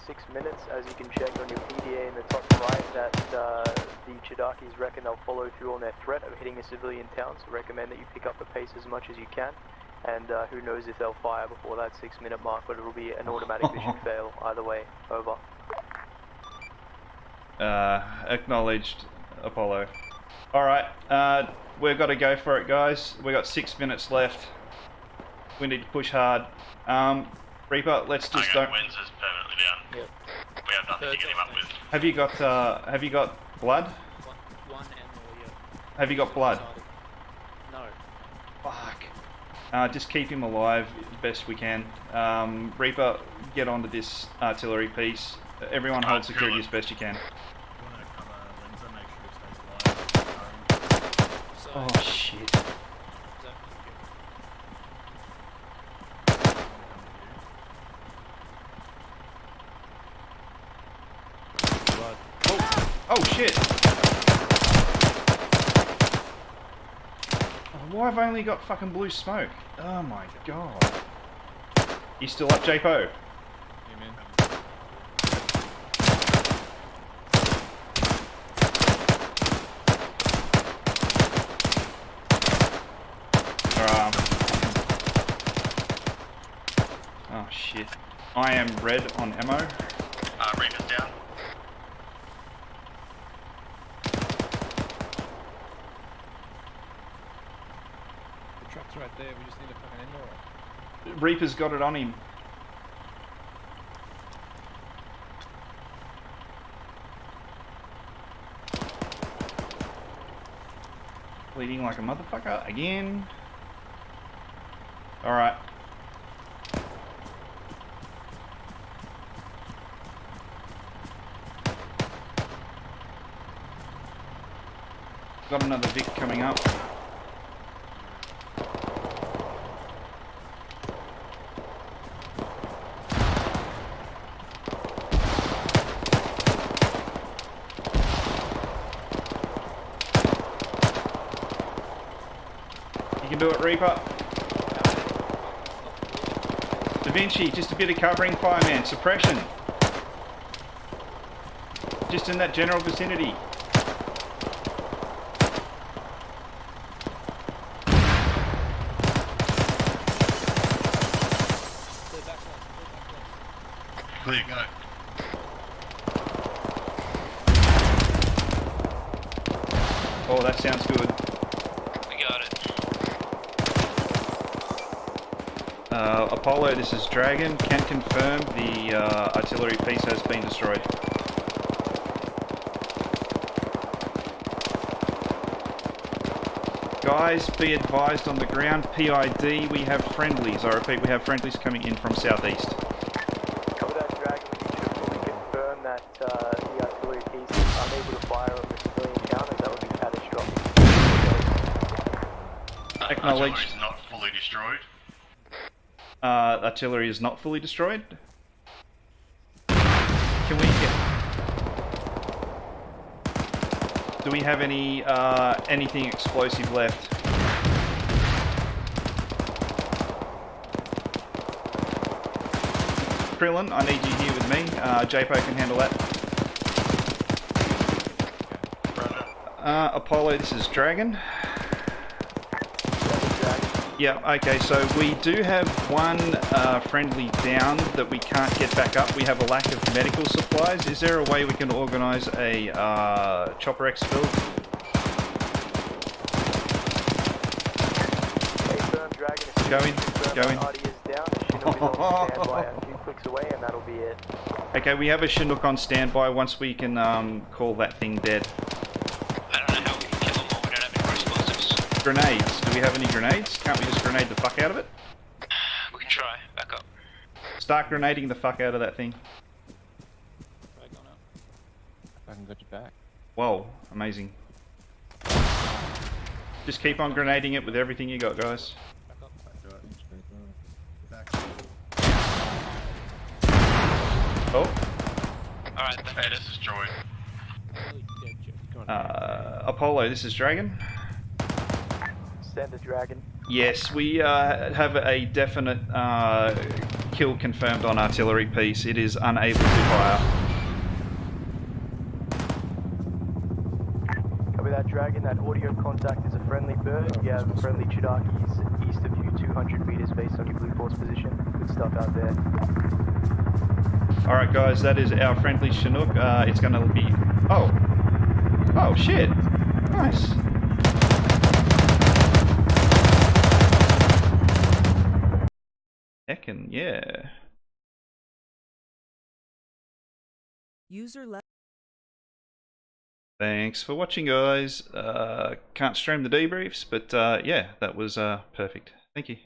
6 minutes, as you can check on your PDA in the top right, that the Chidakis reckon they'll follow through on their threat of hitting a civilian town, so recommend that you pick up the pace as much as you can. And who knows if they'll fire before that 6 minute mark, but it'll be an automatic mission fail either way. Over. Acknowledged, Apollo. Alright, we've got to go for it, guys. We've got 6 minutes left. We need to push hard. Reaper, let's just Okay, don't... Wenz is permanently down. Yep. We have nothing to get him up with. Have you got blood? One NLAW, yeah. Have you got blood? No. Fuck. Just keep him alive best we can. Reaper, get onto this artillery piece. Everyone hold security as best you can. Oh shit. Oh shit! Oh, why have I only got fucking blue smoke? Oh my god. You still up, JPO? Yeah, man. Oh shit. I am red on ammo. Reaper's down. The truck's right there, we just need a fucking NLAW. Reaper's got it on him. Bleeding like a motherfucker again. Alright. Got another Vic coming up. You can do it, Reaper. Da Vinci, just a bit of covering fire, man. Suppression. Just in that general vicinity. Clear, go. Oh, that sounds good. We got it. Apollo, this is Dragon. Can confirm the artillery piece has been destroyed. Guys, be advised on the ground, PID, we have friendlies. I repeat, we have friendlies coming in from southeast. Cover that, Dragon. We should fully confirm that the artillery piece is unable to fire on the civilian counters. That would be catastrophic. Acknowledged. Artillery is not fully destroyed. Artillery is not fully destroyed. Can we get... Do we have any anything explosive left? Krillin, I need you here with me. JPO can handle that. Apollo, this is Dragon. Yeah, okay, so we do have one friendly down that we can't get back up. We have a lack of medical supplies. Is there a way we can organise a chopper exfil? Go in, go in. Okay, we have a Chinook on standby once we can call that thing dead. Grenades. Do we have any grenades? Can't we just grenade the fuck out of it? We can try. Back up. Start grenading the fuck out of that thing. Right, going up. I can get you back. Whoa, amazing. Just keep on grenading it with everything you got, guys. Oh. Alright, the head is destroyed. Apollo, this is Dragon. Send the Dragon. Yes, we have a definite kill confirmed on artillery piece. It is unable to fire. Copy that, Dragon. That audio contact is a friendly bird. You have friendly Chernarus east of you, 200 meters based on your blue force position. Good stuff out there. Alright guys, that is our friendly Chinook. It's gonna be... Oh! Oh shit! Nice! Heckin', yeah. User left. Thanks for watching, guys. Can't stream the debriefs, but yeah, that was perfect. Thank you.